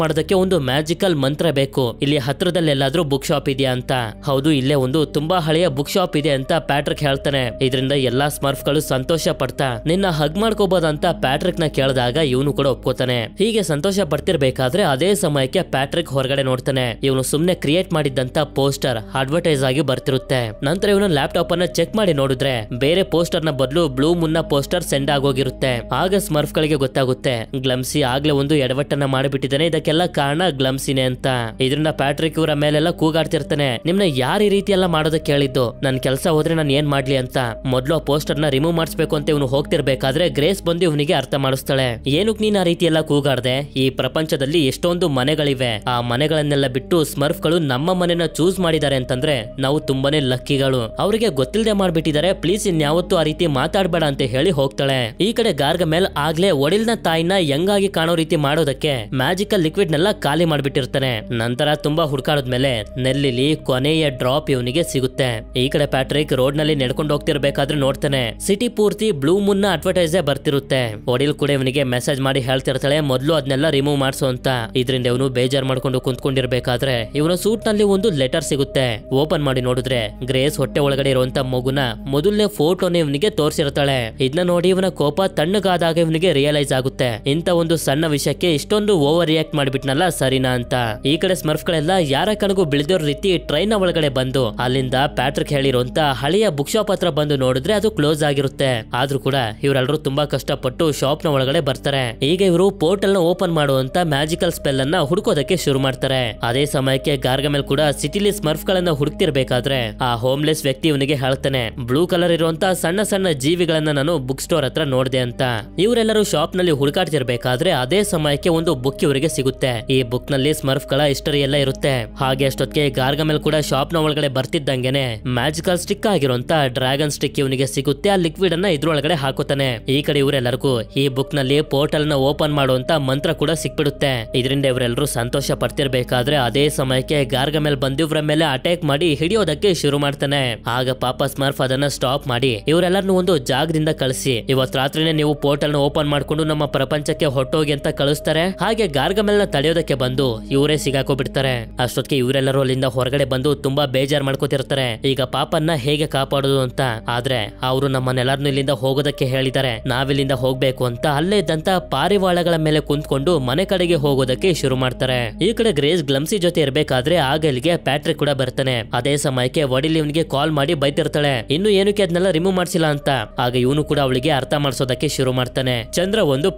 ಮಾಡೋದಕ್ಕೆ ಒಂದು ಮ್ಯಾಜಿಕಲ್ ಮಂತ್ರ ಬೇಕು, ಇಲ್ಲಿ ಹತ್ರದಲ್ಲಿ ಎಲ್ಲಾದ್ರೂ ಬುಕ್ ಶಾಪ್ ಇದೆಯಾ ಅಂತ. ಹೌದು, ಇಲ್ಲೇ ಒಂದು ತುಂಬಾ ಹಳೆಯ ಬುಕ್ ಶಾಪ್ ಇದೆ ಅಂತ ಪ್ಯಾಟ್ರಿಕ್ ಹೇಳ್ತಾನೆ. ಇದರಿಂದ ಎಲ್ಲಾ ಸ್ಮರ್ಫ್ ಗಳು ಸಂತೋಷ ಪಡ್ತಾ ನಿನ್ನ ಹಗ್ ಮಾಡ್ಕೋಬಹುದಂತ ಪ್ಯಾಟ್ರಿಕ್ ನ ಕೇಳಿದಾಗ ಇವನು ಕೂಡ ಒಪ್ಕೋತಾನೆ. ಹೀಗೆ ಸಂತೋಷ ಪಡ್ತಿರ್ಬೇಕಾದ್ರೆ ಅದೇ ಸಮಯಕ್ಕೆ ಪ್ಯಾಟ್ರಿಕ್ ಹೊರಗಡೆ ನೋಡ್ತಾನೆ. ಇವನು ಸುಮ್ನೆ ಕ್ರಿಯೇಟ್ ಮಾಡಿದ್ದಂತ ಪೋಸ್ಟರ್ ಅಡ್ವರ್ಟೈಸ್ ಆಗಿ ಬರ್ತಿರುತ್ತೆ. ನಂತರ ಇವನು ಲ್ಯಾಪ್ಟಾಪ್ ಅನ್ನ ಚೆಕ್ ಮಾಡಿ ನೋಡಿದ್ರೆ ಬೇರೆ ಪೋಸ್ಟರ್ ನ ಬದಲು ಬ್ಲೂ ಮುನ್ನ ಪೋಸ್ಟರ್ ಸೆಂಡ್ ಆಗೋಗಿರುತ್ತೆ. ಆಗ ಸ್ಮರ್ಫ್ ಗಳಿಗೆ ಗೊತ್ತಾಗುತ್ತೆ ಗ್ಲಮ್ಸಿ ಆಗ್ಲೇ ಒಂದು ಎಡವಟ್ಟನ್ನ ಮಾಡಿಬಿಟ್ಟಿದ್ದಾನೆ, ಇದಕ್ಕೆಲ್ಲ ಕಾರಣ ಗ್ಲಮ್ಸಿನೇ ಅಂತ. ಇದರಿಂದ ಪ್ಯಾಟ್ರಿಕ್ ಇವರ ಮೇಲೆಲ್ಲ ಕೂಗಾಡ್ತಿರ್ತಾನೆ, ನಿಮ್ನ ಯಾರು ಈ ರೀತಿ ಎಲ್ಲ ಮಾಡೋದಕ್ಕೆ ಹೇಳಿದ್ದು, ನನ್ ಕೆಲಸ ಹೋದ್ರೆ ನಾನು ಏನ್ ಮಾಡ್ಲಿ ಅಂತ. ಮೊದ್ಲು ಆ ಪೋಸ್ಟರ್ ನ ರಿಮೂವ್ ಮಾಡಿಸ್ಬೇಕು ಅಂತ ಇವನು ಹೋಗ್ತಿರ್ಬೇಕಾದ್ರೆ ಗ್ರೇಸ್ ಬಂದು ಇವನಿಗೆ ಅರ್ಥ ಮಾಡಿಸ್ತಾಳೆ, ಏನಕ್ ನೀನ್ ಆ ರೀತಿ ಎಲ್ಲ ಕೂಗಾಡ್ದೆ, ಈ ಪ್ರಪಂಚದಲ್ಲಿ ಎಷ್ಟೊಂದು ಮನೆಗಳಿವೆ, ಆ ಮನೆಗಳನ್ನೆಲ್ಲ ಬಿಟ್ಟು ಸ್ಮರ್ಫ್ ಗಳು ನಮ್ಮ ಮನೆನ ಚೂಸ್ ಮಾಡಿದ್ದಾರೆ ಅಂತಂದ್ರೆ ನಾವು ತುಂಬಾನೇ ಲಕ್ಕಿಗಳು, ಅವರಿಗೆ ಗೊತ್ತಿಲ್ಲದೆ ಮಾಡ್ಬಿಟ್ಟಿದ್ದಾರೆ, ಪ್ಲೀಸ್ ಇನ್ಯಾವತ್ತೂ ಆ ರೀತಿ ಮಾತಾಡ್ಬೇಡ ಅಂತ ಹೇಳಿ ಹೋಗ್ತಾಳೆ. ಈ ಕಡೆ ಗಾರ್ಗಮೆಲ್ ಆಗ್ಲೇ ಒಡಿಲ್ನ ತಾಯಿನ ಯಂಗಾಗಿ ಕಾಣೋ ರೀತಿ ಮಾಡೋದಕ್ಕೆ ಮ್ಯಾಜಿಕಲ್ ಲಿಕ್ವಿಡ್ ನೆಲ್ಲ ಖಾಲಿ ಮಾಡ್ಬಿಟ್ಟಿರ್ತಾನೆ. ನಂತರ ತುಂಬಾ ಹುಡ್ಕಾಡದ್ಮೇಲೆ ನೆಲ್ಲಿಲಿ ಕೊನೆಯ ಡ್ರಾಪ್ ಇವನಿಗೆ ಸಿಗುತ್ತೆ. ಈ ಕಡೆ ಪ್ಯಾಟ್ರಿಕ್ ರೋಡ್ ನಲ್ಲಿ ನಡ್ಕೊಂಡು ಹೋಗ್ತಿರ್ಬೇಕಾದ್ರೆ ನೋಡ್ತಾನೆ ಸಿಟಿ ಪೂರ್ತಿ ಬ್ಲೂ ಮೂನ್ ನ ಅಡ್ವರ್ಟೈಸೇ ಬರ್ತಿರುತ್ತೆ. ಒಡಿಲ್ ಕೂಡ ಇವನಿಗೆ ಮೆಸೇಜ್ ಮಾಡಿ ಹೇಳ್ತಿರ್ತಾಳೆ ಮೊದ್ಲು ಅದನ್ನೆಲ್ಲ ರಿಮೂವ್ ಮಾಡಿಸು ಅಂತ. ಇದರಿಂದ ಇವನು ಬೇಜಾರ್ ಮಾಡ್ಕೊಂಡು ಕುಂತ್ಕೊಂಡಿರ್ಬೇಕಾದ್ರೆ ಇವನ ಸೂಟ್ ನಲ್ಲಿ ಒಂದು ಲೆಟರ್ ಸಿಗುತ್ತೆ. ಓಪನ್ ಮಾಡಿ ನೋಡಿದ್ರೆ ಗ್ರೇಸ್ ಹೊಟ್ಟೆ ಒಳಗಡೆ ಇರುವಂತ ಮಗುನ ಮೊದಲನೇ ಫೋಟೋನ ಇವನಿಗೆ ತೋರಿಸಿರ್ತಾಳೆ. ಇದನ್ನ ನೋಡಿ ಇವನ ಕೋಪ ತಣ್ಣಗಾದಾಗ ಇವನಿಗೆ ರಿಯಲೈಸ್ ಆಗುತ್ತೆ, ಇಂತ ಒಂದು ಸಣ್ಣ ವಿಷಯಕ್ಕೆ ಇಷ್ಟೊಂದು ಓವರ್ ರಿಯಾಕ್ಟ್ ಮಾಡ್ಬಿಟ್ನಲ್ಲ, ಸರಿ ಸರಿನಾ ಅಂತ. ಈ ಕಡೆ ಸ್ಮರ್ಫ್ ಗಳೆಲ್ಲ ಯಾರ ಕಣಗೂ ಬಿಳಿದಿರೋ ರೀತಿ ಟ್ರೈನ್ ಒಳಗಡೆ ಬಂದು ಅಲ್ಲಿಂದ ಪ್ಯಾಟ್ರಿಕ್ ಹೇಳಿರುವಂತ ಹಳೆಯ ಬುಕ್ ಶಾಪ್ ಹತ್ರ ಬಂದು ನೋಡಿದ್ರೆ ಅದು ಕ್ಲೋಸ್ ಆಗಿರುತ್ತೆ. ಆದ್ರೂ ಕೂಡ ಇವರೆಲ್ಲರೂ ತುಂಬಾ ಕಷ್ಟಪಟ್ಟು ಶಾಪ್ ನ ಒಳಗಡೆ ಬರ್ತಾರೆ. ಈಗ ಇವರು ಪೋರ್ಟಲ್ ನ ಓಪನ್ ಮಾಡುವಂತ ಮ್ಯಾಜಿಕಲ್ ಸ್ಪೆಲ್ ಅನ್ನ ಹುಡುಕೋದಕ್ಕೆ ಶುರು ಮಾಡ್ತಾರೆ. ಅದೇ ಸಮಯಕ್ಕೆ ಗಾರ್ಗಮೆಲ್ ಕೂಡ ಸಿಟಿಲಿ ಸ್ಮರ್ಫ್ ಗಳನ್ನ ಹುಡುಕ್ತಿರ್ಬೇಕಾದ್ರೆ ಆ ಹೋಮ್ಲೆಸ್ ವ್ಯಕ್ತಿ ಇವನಿಗೆ ಹೇಳ್ತಾನೆ, ಬ್ಲೂ ಕಲರ್ ಇರುವಂತ ಸಣ್ಣ ಸಣ್ಣ ಜೀವಿಗಳನ್ನ ನಾನು ಬುಕ್ ಸ್ಟೋರ್ ಹತ್ರ ನೋಡಿದೆ ಅಂತ. ಇವರೆಲ್ಲರೂ ಶಾಪ್ ನಲ್ಲಿ ಹುಡುಕಾಡ್ತಿರ್ಬೇಕಾದ್ರೆ ಅದೇ ಸಮಯಕ್ಕೆ ಒಂದು ಬುಕ್ ಇವರಿಗೆ ಸಿಗುತ್ತೆ. ಈ ಬುಕ್ ನಲ್ಲಿ ಸ್ಮರ್ಫ್ ಗಳ ಹಿಸ್ಟರಿ ಎಲ್ಲ ಇರುತ್ತೆ. ಹಾಗೆ ಅಷ್ಟೊತ್ತಿಗೆ ಗಾರ್ಗಮೆಲ್ ಕೂಡ ಶಾಪ್ ನ ಒಳಗಡೆ ಬರ್ತಿದ್ದಂಗೆನೆ ಮ್ಯಾಜಿಕಲ್ ಸ್ಟಿಕ್ ಆಗಿರುವಂತ ಡ್ರ್ಯಾಗನ್ ಸ್ಟಿಕ್ ಇವನಿಗೆ ಸಿಗುತ್ತೆ. ಆ ಲಿಕ್ವಿಡ್ ಅನ್ನ ಇದ್ರೊಳಗಡೆ ಹಾಕೋತಾನೆ. ಈ ಕಡೆ ಇವರೆಲ್ಲರಿಗೂ ಈ ಬುಕ್ ನಲ್ಲಿ ಪೋರ್ಟಲ್ ನ ಓಪನ್ ಮಾಡುವಂತ ಮಂತ್ರ ಕೂಡ ಸಿಕ್ಬಿಡುತ್ತೆ. ಇದರಿಂದ ಇವರೆಲ್ಲರೂ ಸಂತೋಷ ಪಡ್ತಿರ್ಬೇಕಾದ್ರೆ ಅದೇ ಸಮಯಕ್ಕೆ ಗಾರ್ಗಮೆಲ್ ಬಂದು ಇವರ ಮೇಲೆ ಅಟ್ಯಾಕ್ ಮಾಡಿ ಹಿಡಿಯೋದಕ್ಕೆ ಶುರು ಮಾಡ್ತಾನೆ. ಆಗ ಪಾಪ ಸ್ಮರ್ಫ್ ಅದನ್ನ ಸ್ಟಾಪ್ ಮಾಡಿ ಇವರೆಲ್ಲರನ್ನು ಒಂದು ಜಾಗದಿಂದ ಕಳಿಸಿ ಇವತ್ ರಾತ್ರಿನೇ ನೀವು ಪೋರ್ಟಲ್ ನ ಓಪನ್ ಮಾಡ್ಕೊಂಡು ನಮ್ಮ ಪ್ರಪಂಚಕ್ಕೆ ಹೊಟ್ಟೋಗಿ ಅಂತ ಕಳಿಸ್ತಾರೆ. ಹಾಗೆ ಗಾರ್ಗಮೆಲ್ ನ ತಡೆಯೋದಕ್ಕೆ ಬಂದು ಇವರೇ ಸಿಗಾಕೋಬಿಡ್ತಾರೆ. ಅಷ್ಟೊತ್ತಿಗೆ ಇವರೆಲ್ಲರೂ ಅಲ್ಲಿಂದ ಹೊರಗಡೆ ಬಂದು ತುಂಬಾ ಬೇಜಾರ್ ಮಾಡ್ಕೋತಿರ್ತಾರೆ. ಈಗ ಪಾಪನ್ನ ಹೇಗೆ ಕಾಪಾಡೋದು ಅಂತ. ಆದ್ರೆ ಅವರು ನಮ್ಮನ್ನೆಲ್ಲರನ್ನು ಇಲ್ಲಿಂದ ಹೋಗೋದಕ್ಕೆ ಹೇಳಿದ್ದಾರೆ, ನಾವಿಲ್ಲಿಂದ ಹೋಗ್ಬೇಕು ಅಂತ ಅಲ್ಲೇ ಇದ್ದಂತ ಪಾರಿವಾಳಗಳ ಮೇಲೆ ಕುಂತ್ಕೊಂಡು ಮನೆ ಕಡೆಗೆ ಹೋಗೋದಕ್ಕೆ ಶುರು ಮಾಡ್ತಾರೆ. ಈ ಕಡೆ ಗ್ರೇಸ್ ಗ್ಲಮ್ಸಿ ಜೊತೆ ಇರ್ಬೇಕಾದ್ರೆ ಆಗ ಇಲ್ಲಿಗೆ ಪ್ಯಾಟ್ರಿಕ್ ಕೂಡ ಬರ್ತಾನೆ. ಅದೇ ಸಮಯಕ್ಕೆ ವಡಿಲಿ ಇವನಿಗೆ ಕಾಲ್ ಮಾಡಿ ಬೈತಿರ್ತಾಳೆ, ಇನ್ನು ಏನಕ್ಕೆ ಅದನ್ನೆಲ್ಲ ರಿಮೂವ್ ಮಾಡ್ಸಿಲ್ಲ ಅಂತ. ಆಗ ಇವನು ಕೂಡ ಅವಳಿಗೆ ಅರ್ಥ ಮಾಡಿಸೋದಕ್ಕೆ ಶುರು ಮಾಡ್ತಾನೆ. ಚಂದ್ರ ಒಂದು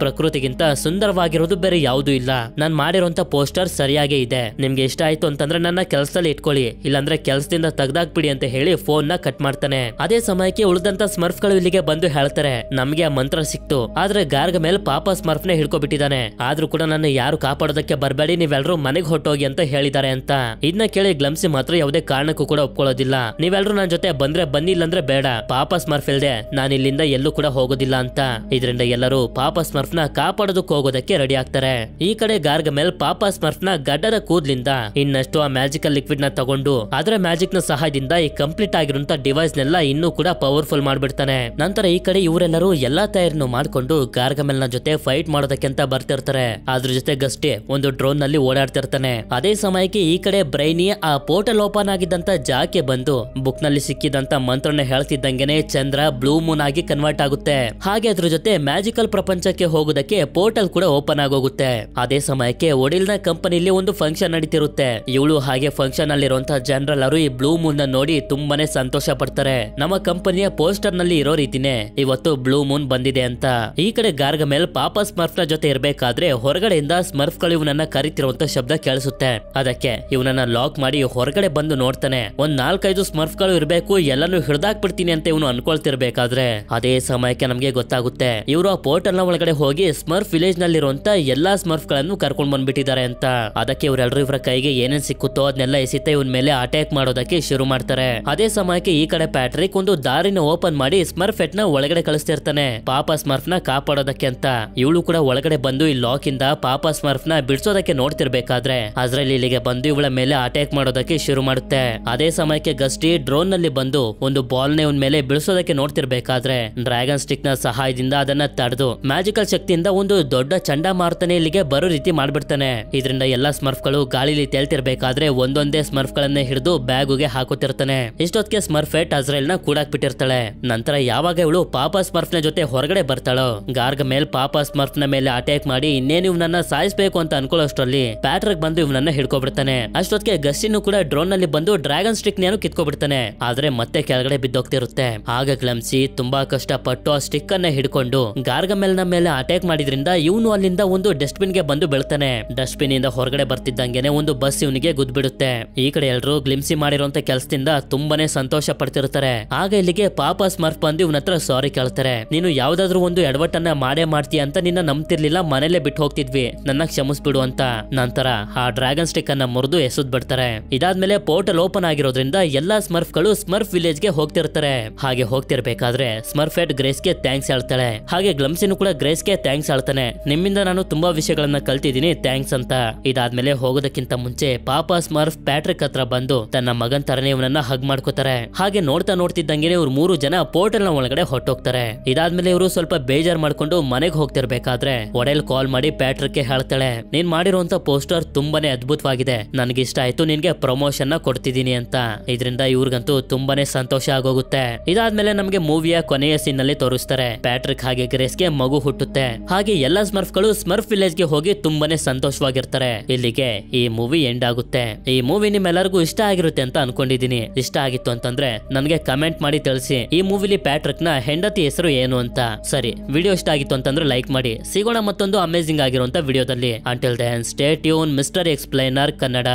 ಪ್ರಕೃತಿಗಿಂತ ಸುಂದರವಾಗಿರೋದು ಬೇರೆ ಯಾವುದೂ ಇಲ್ಲ. ನಾನ್ ಮಾಡಿರೋಂತ ಪೋಸ್ಟರ್ ಸರಿಯಾಗೇ ಇದೆ. ನಿಮ್ಗೆ ಇಷ್ಟ ಆಯ್ತು ಅಂತಂದ್ರೆ ನನ್ನ ಕೆಲಸದಲ್ಲಿ ಇಟ್ಕೊಳ್ಳಿ, ಇಲ್ಲಾಂದ್ರೆ ಕೆಲಸದಿಂದ ತೆಗ್ದಾಕ್ಬಿಡಿ ಅಂತ ಹೇಳಿ ಫೋನ್ ನ ಕಟ್ ಮಾಡ್ತಾನೆ. ಅದೇ ಸಮಯಕ್ಕೆ ಉಳಿದಂತ ಸ್ಮರ್ಫ್ ಗಳು ಇಲ್ಲಿಗೆ ಬಂದು ಹೇಳ್ತಾರೆ, ನಮ್ಗೆ ಆ ಮಂತ್ರ ಸಿಕ್ತು, ಆದ್ರೆ ಗಾರ್ಗಮೆಲ್ ಪಾಪ ಸ್ಮರ್ಫ್ ನೇ ಹಿಡ್ಕೊಬಿಟ್ಟಿದ್ದಾನೆ. ಆದ್ರೂ ಕೂಡ ನನ್ನ ಯಾರು ಕಾಪಾಡೋದಕ್ಕೆ ಬರ್ಬೇಡಿ, ನೀವೆಲ್ಲರೂ ಮನೆಗೆ ಹೊಟ್ಟೋಗಿ ಅಂತ ಹೇಳಿದ್ದಾರೆ ಅಂತ. ಇದನ್ನ ಕೇಳಿ ಗ್ಲಮ್ಸಿ ಮಾತ್ರ ಯಾವುದೇ ಕಾರಣಕ್ಕೂ ಕೂಡ ಒಪ್ಕೊಳ್ಳೋದಿಲ್ಲ. ನೀವೆಲ್ಲರೂ ನನ್ನ ಜೊತೆ ಬಂದ್ರೆ ಬನ್ನಿ, ಇಲ್ಲಂದ್ರೆ ಬೇಡ, ಪಾಪ ಸ್ಮರ್ಫ್ ಇಲ್ದೆ ನಾನು ಇಲ್ಲಿಂದ ಎಲ್ಲೂ ಕೂಡ ಹೋಗೋದಿಲ್ಲ ಅಂತ. ಇದರಿಂದ ಎಲ್ಲರೂ ಪಾಪ ಸ್ಮರ್ಫ್ ನ ಕಾಪಾಡೋದಕ್ಕೆ ಹೋಗೋದಕ್ಕೆ ರೆಡಿ ಆಗ್ತಾರೆ. ಈ ಕಡೆ ಗಾರ್ಗಮೆಲ್ ಪಾಪ ಸ್ಮರ್ಫ್ ನ ಗಡ್ಡದ ಕೂದ್ಲಿಂದ ಇನ್ನಷ್ಟು ಆ ಮ್ಯಾಜಿಕಲ್ ಲಿಕ್ವಿಡ್ ನ ತಗೊಂಡು ಅದರ ಮ್ಯಾಜಿಕ್ ನ ಸಹಾಯದಿಂದ ಈ ಕಂಪ್ಲೀಟ್ ಆಗಿರುವಂತ ಡಿವೈಸ್ ನೆಲ್ಲ ಇನ್ನೂ ಕೂಡ ಪವರ್ಫುಲ್ ಮಾಡ್ಬಿಡ್ತಾನೆ. ನಂತರ ಈ ಕಡೆ ಇವರೆಲ್ಲರೂ ಎಲ್ಲಾ ತಯಾರಿನೂ ಮಾಡ್ಕೊಂಡು ಗಾರ್ಗಮೆಲ್ ನ ಜೊತೆ ಫೈಟ್ ಮಾಡೋದಕ್ಕೆ ಅಂತ ಬರ್ತಿರ್ತಾರೆ. ಅದ್ರ ಜೊತೆ ಗಸ್ಟೆ ಒಂದು ಡ್ರೋನ್ ನಲ್ಲಿ ಓಡಾಡ್ತಿರ್ತಾನೆ. ಅದೇ ಸಮಯಕ್ಕೆ ಈ ಕಡೆ ಬ್ರೈನಿ ಆ ಪೋರ್ಟಲ್ ಓಪನ್ ಆಗಿದ್ದಂತ ಜಾಕೆ ಬಂದು ಬುಕ್ ನಲ್ಲಿ ಸಿಕ್ಕಿದಂತ ಮಂತ್ರನ ಹೇಳ್ತಿದ್ದಂಗೆನೆ ಚಂದ್ರ ಬ್ಲೂ ಮೂನ್ ಆಗಿ ಕನ್ವರ್ಟ್ ಆಗುತ್ತೆ. ಹಾಗೆ ಅದ್ರ ಜೊತೆ ಮ್ಯಾಜಿಕಲ್ ಪ್ರಪಂಚಕ್ಕೆ ಹೋಗೋದಕ್ಕೆ ಪೋರ್ಟಲ್ ಕೂಡ ಓಪನ್ ಆಗೋಗುತ್ತೆ. ಅದೇ ಸಮಯಕ್ಕೆ ಒಡಿಲ್ ನ ಕಂಪನಿಲಿ ಒಂದು ಫಂಕ್ಷನ್ ನಡೀತಿರುತ್ತೆ. ಇವಳು ಹಾಗೆ ಫಂಕ್ಷನ್ ಅಲ್ಲಿರುವಂತಹ ಜನರೆಲ್ಲರೂ ಈ ಬ್ಲೂ ಮೂನ್ ನ ನೋಡಿ ತುಂಬಾನೇ ಸಂತೋಷ ಪಡ್ತಾರೆ. ನಮ್ಮ ಕಂಪನಿಯ ಪೋಸ್ಟರ್ ನಲ್ಲಿ ಇರೋ ರೀತಿನೇ ಇವತ್ತು ಬ್ಲೂ ಮೂನ್ ಬಂದಿದೆ ಅಂತ. ಈ ಕಡೆ ಗಾರ್ಗಮೆಲ್ ಪಾಪ ಸ್ಮರ್ಫ್ ನ ಜೊತೆ ಇರ್ಬೇಕಾದ್ರೆ ಹೊರಗಡೆಯಿಂದ ಸ್ಮರ್ಫ್ ಗಳು ಇವನನ್ನ ಕರಿತಿರುವಂತ ಶಬ್ದ ಕೇಳಿಸುತ್ತೆ. ಅದಕ್ಕೆ ಇವನನ್ನ ಲಾಕ್ ಮಾಡಿ ಹೊರಗಡೆ ಬಂದು ನೋಡ್ತಾನೆ. ಒಂದ್ 4-5 ಸ್ಮರ್ಫ್ ಗಳು ಇರ್ಬೇಕು, ಎಲ್ಲಾನು ಹಿಡ್ದಾಕ್ಬಿಡ್ತೀನಿ ಅಂತ ಇವನು ಅನ್ಕೊಳ್ತಿರ್ಬೇಕಾದ್ರೆ ಅದೇ ಸಮಯಕ್ಕೆ ನಮ್ಗೆ ಗೊತ್ತಾಗುತ್ತೆ ಇವರು ಆ ಪೋರ್ಟಲ್ ನ ಒಳಗಡೆ ಹೋಗಿ ಸ್ಮರ್ಫ್ ವಿಲೇಜ್ ನಲ್ಲಿರುವಂತ ಎಲ್ಲಾ ಸ್ಮರ್ಫ್ ಗಳನ್ನು ಕರ್ಕೊಂಡ್ ಬಂದ್ಬಿಟ್ಟಿದ್ದಾರೆ ಅಂತ. ಅದಕ್ಕೆ ಇವರೆಲ್ಲರೂ ಇವರ ಕೈಗೆ ಏನೇನ್ ಸಿಕ್ಕುತ್ತೋ ಅದನ್ನೆಲ್ಲ ಎಸಿತ ಇವನ್ ಮೇಲೆ ಅಟ್ಯಾಕ್ ಮಾಡೋದಕ್ಕೆ ಶುರು ಮಾಡ್ತಾರೆ. ಅದೇ ಸಮಯಕ್ಕೆ ಈ ಕಡೆ ಪ್ಯಾಟ್ರಿಕ್ ಒಂದು ದಾರಿನ ಓಪನ್ ಮಾಡಿ ಸ್ಮರ್ಫ್ ನ ಒಳಗಡೆ ಕಳಿಸ್ತಿರ್ತಾನೆ ಪಾಪ ಸ್ಮರ್ಫ್ ನ ಕಾಪಾಡೋದಕ್ಕೆ ಅಂತ. ಇವಳು ಕೂಡ ಒಳಗಡೆ ಬಂದು ಈ ಲಾಕ್ ಇಂದ ಪಾಪ ಸ್ಮರ್ಫ್ ನ ಬಿಡಿಸೋದಕ್ಕೆ ನೋಡ್ತಿರ್ಬೇಕಾದ್ರೆ ಅದ್ರಲ್ಲಿ ಇಲ್ಲಿಗೆ ಬಂದು ಇವಳ ಮೇಲೆ ಅಟ್ಯಾಕ್ ಮಾಡೋದಕ್ಕೆ ಶುರು ಮಾಡುತ್ತೆ. ಅದೇ ಸಮಯಕ್ಕೆ ಗಸ್ಟಿ ಡ್ರೋನ್ ನಲ್ಲಿ ಬಂದು ಒಂದು ಬಾಲ್ ನ ಇವನ್ ಮೇಲೆ ಬಿಡಿಸೋದಕ್ಕೆ ನೋಡ್ತಿರ್ಬೇಕಾದ್ರೆ ಡ್ರ್ಯಾಗನ್ ಸ್ಟಿಕ್ ನ ಸಹಾಯದಿಂದ ಅದನ್ನ ತಡೆದು ಮ್ಯಾಜಿಕಲ್ ಶಕ್ತಿಯಿಂದ ಒಂದು ದೊಡ್ಡ ಚಂಡಮಾರುತನೆ ಇಲ್ಲಿಗೆ ಬರೋ ರೀತಿ ಮಾಡ್ಬಿಡ್ತಾನೆ. ಇದರಿಂದ ಎಲ್ಲಾ ಸ್ಮರ್ಫ್ ಗಳು ಗಾಳಿಲಿ ತೇಲ್ತಿರ್ಬೇಕಾದ್ರೆ ಒಂದೊಂದೇ ಸ್ಮರ್ಫ್ ಗಳನ್ನೇ ಹಿಡಿದು ಬ್ಯಾಗುಗೆ ಹಾಕುತ್ತಿರ್ತಾನೆ. ಇಷ್ಟೊತ್ತಿಗೆ ಸ್ಮರ್ಫೆಟ್ ಅಜ್ರೇಲ್ ನ ಕೂಡಾಕ್ಬಿಟ್ಟಿರ್ತಾಳೆ. ನಂತರ ಯಾವಾಗ ಇವಳು ಪಾಪ ಸ್ಮರ್ಫ್ ನ ಜೊತೆ ಹೊರಗಡೆ ಬರ್ತಾಳೋ ಗಾರ್ಗಮೆಲ್ ಪಾಪ ಸ್ಮರ್ಫ್ ನ ಮೇಲೆ ಅಟ್ಯಾಕ್ ಮಾಡಿ ಇನ್ನೇನು ಇವನನ್ನ ಸಾಯಿಸಬೇಕು ಅಂತ ಅನ್ಕೊಳ್ಳೋಷ್ಟ್ರಲ್ಲಿ ಪ್ಯಾಟ್ರಿಕ್ ಬಂದು ಇವನನ್ನ ಹಿಡ್ಕೊಬಿಡ್ತಾನೆ. ಅಷ್ಟೊತ್ತಿಗೆ ಗಸ್ಟಿನು ಕೂಡ ಡ್ರೋನ್ ನಲ್ಲಿ ಬಂದು ಡ್ರ್ಯಾಗನ್ ಸ್ಟಿಕ್ ನೇನು ಕಿತ್ಕೊಬಿಡ್ತಾನೆ. ಆದ್ರೆ ಮತ್ತೆ ಕೆಳಗಡೆ ಬಿದ್ದೋಗ್ತಿರುತ್ತೆ. ಆಗ ಗ್ಲಮ್ಸಿ ತುಂಬಾ ಕಷ್ಟಪಟ್ಟು ಆ ಸ್ಟಿಕ್ ಅನ್ನ ಹಿಡ್ಕೊಂಡು ಗಾರ್ಗಮೆಲ್ ನ ಮೇಲೆ ಅಟ್ಯಾಕ್ ಮಾಡಿದ್ರಿಂದ ಇವನು ಅಲ್ಲಿಂದ ಒಂದು ಡಸ್ಟ್ಬಿನ್ ಗೆ ಬಂದು ಬೀಳ್ತಾನೆ. ಡಸ್ಟ್ಬಿನ್ ಇಂದ ಹೊರಗಡೆ ಬರ್ತಿದ್ದಂಗೆನೆ ಒಂದು ಬಸ್ ಇವನಿಗೆ ಗುದ್ಬಿಡುತ್ತೆ. ಈ ಕಡೆ ಎಲ್ಲರೂ ಗ್ಲಿಮ್ಸಿ ಮಾಡಿರುವಂತ ಕೆಲಸದಿಂದ ತುಂಬಾನೇ ಸಂತೋಷ ಪಡ್ತಿರ್ತಾರೆ. ಆಗ ಇಲ್ಲಿಗೆ ಪಾಪ ಸ್ಮರ್ಫ್ ಬಂದು ಇವನ ಹತ್ರ ಸಾರಿ ಕೇಳ್ತಾರೆ. ನೀನು ಯಾವ್ದಾದ್ರು ಒಂದು ಎಡವಟ್ಟನ್ನ ಮಾಡೇ ಮಾಡ್ತೀಯ ಅಂತ ನಿನ್ನ ನಂಬ್ತಿರ್ಲಿಲ್ಲ, ಮನೇಲೆ ಬಿಟ್ಟು ಹೋಗ್ತಿದ್ವಿ, ನನ್ನ ಕ್ಷಮಿಸ್ಬಿಡು ಅಂತ. ನಂತರ ಆ ಡ್ರ್ಯಾಗನ್ ಸ್ಟಿಕ್ ಅನ್ನ ಮುರಿದು ಎಸೆದ್ ಬಿಡ್ತಾರೆ. ಇದಾದ್ಮೇಲೆ ಪೋರ್ಟಲ್ ಓಪನ್ ಆಗಿರೋದ್ರಿಂದ ಎಲ್ಲಾ ಸ್ಮರ್ಫ್ ಗಳು ಸ್ಮರ್ಫ್ ವಿಲೇಜ್ ಗೆ ಹೋಗ್ತಿರ್ತಾರೆ. ಹಾಗೆ ಹೋಗ್ತಿರ್ಬೇಕಾದ್ರೆ ಸ್ಮರ್ಫೆಟ್ ಗ್ರೇಸ್ ಗೆ ಥ್ಯಾಂಕ್ಸ್ ಹೇಳ್ತಾಳೆ. ಹಾಗೆ ಗ್ಲಮ್ಸಿನು ಕೂಡ ಗ್ರೇಸ್ ಗೆ ಥ್ಯಾಂಕ್ಸ್ ಹೇಳ್ತಾನೆ. ನಿಮ್ಮಿಂದ ನಾನು ತುಂಬಾ ವಿಷಯಗಳನ್ನ ಕಲ್ತಿದ್ದೀನಿ, ಥ್ಯಾಂಕ್ಸ್ ಅಂತ. ಇದಾದ್ಮೇಲೆ ಹೋಗೋದಕ್ಕಿಂತ ಮುಂಚೆ ಪಾಪ ಸ್ಮರ್ಫ್ ಪ್ಯಾಟ್ರಿಕ್ ಹತ್ರ ಬಂದು ತನ್ನ ಮಗನ್ ತರನೇ ಇವನನ್ನ ಹಗ್ ಮಾಡ್ಕೋತಾರೆ. ಹಾಗೆ ನೋಡ್ತಿದ್ದಂಗೆ ಇವ್ರು 3 ಜನ ಪೋರ್ಟಲ್ ನ ಒಳಗಡೆ ಹೊಟ್ಟೋಗ್ತಾರೆ. ಇದಾದ್ಮೇಲೆ ಇವರು ಸ್ವಲ್ಪ ಬೇಜಾರ್ ಮಾಡ್ಕೊಂಡು ಮನೆಗೆ ಹೋಗ್ತಿರ್ಬೇಕಾದ್ರೆ ಒಡೆಲ್ ಕಾಲ್ ಮಾಡಿ ಪ್ಯಾಟ್ರಿಕ್ ಗೆ ಹೇಳ್ತಾಳೆ, ನೀನ್ ಮಾಡಿರುವಂತ ಪೋಸ್ಟರ್ ತುಂಬಾನೇ ಅದ್ಭುತವಾಗಿದೆ, ನನಗಿಷ್ಟ ಆಯ್ತು, ನಿನ್ಗೆ ಪ್ರಮೋಷನ್ ನ ಕೊಡ್ತಿದ್ದೀನಿ ಅಂತ. ಇದರಿಂದ ಇವ್ರಿಗಂತೂ ತುಂಬಾನೇ ಸಂತೋಷ ಆಗೋಗುತ್ತೆ. ಇದಾದ್ಮೇಲೆ ನಮ್ಗೆ ಮೂವಿಯ ಕೊನೆಯ ಸೀನ್ ನಲ್ಲಿ ತೋರಿಸ್ತಾರೆ ಪ್ಯಾಟ್ರಿಕ್ ಹಾಗೆ ಗ್ರೇಸ್ ಗೆ ಮಗು ಹುಟ್ಟುತ್ತೆ. ಹಾಗೆ ಎಲ್ಲಾ ಸ್ಮರ್ಫ್ ಗಳು ಸ್ಮರ್ಫ್ ವಿಲೇಜ್ ಗೆ ಹೋಗಿ ತುಂಬಾನೇ ತುಂಬಾನೇ ಸಂತೋಷವಾಗಿರ್ತಾರೆ. ಇಲ್ಲಿಗೆ ಈ ಮೂವಿ ಎಂಡ್ ಆಗುತ್ತೆ. ಈ ಮೂವಿ ನಿಮ್ಮೆಲ್ಲರಿಗೂ ಇಷ್ಟ ಆಗಿರುತ್ತೆ ಅಂತ ಅನ್ಕೊಂಡಿದೀನಿ. ಇಷ್ಟ ಆಗಿತ್ತು ಅಂತಂದ್ರೆ ನನಗೆ ಕಮೆಂಟ್ ಮಾಡಿ ತಿಳಿಸಿ ಈ ಮೂವಿಲಿ ಪ್ಯಾಟ್ರಿಕ್ ನ ಹೆಂಡತಿ ಹೆಸರು ಏನು ಅಂತ. ಸರಿ, ವಿಡಿಯೋ ಇಷ್ಟ ಆಗಿತ್ತು ಅಂತಂದ್ರೆ ಲೈಕ್ ಮಾಡಿ. ಸಿಗೋಣ ಮತ್ತೊಂದು ಅಮೇಜಿಂಗ್ ಆಗಿರುವಂತ ವಿಡಿಯೋದಲ್ಲಿ. Until then stay tune Mister Explainer Kannada.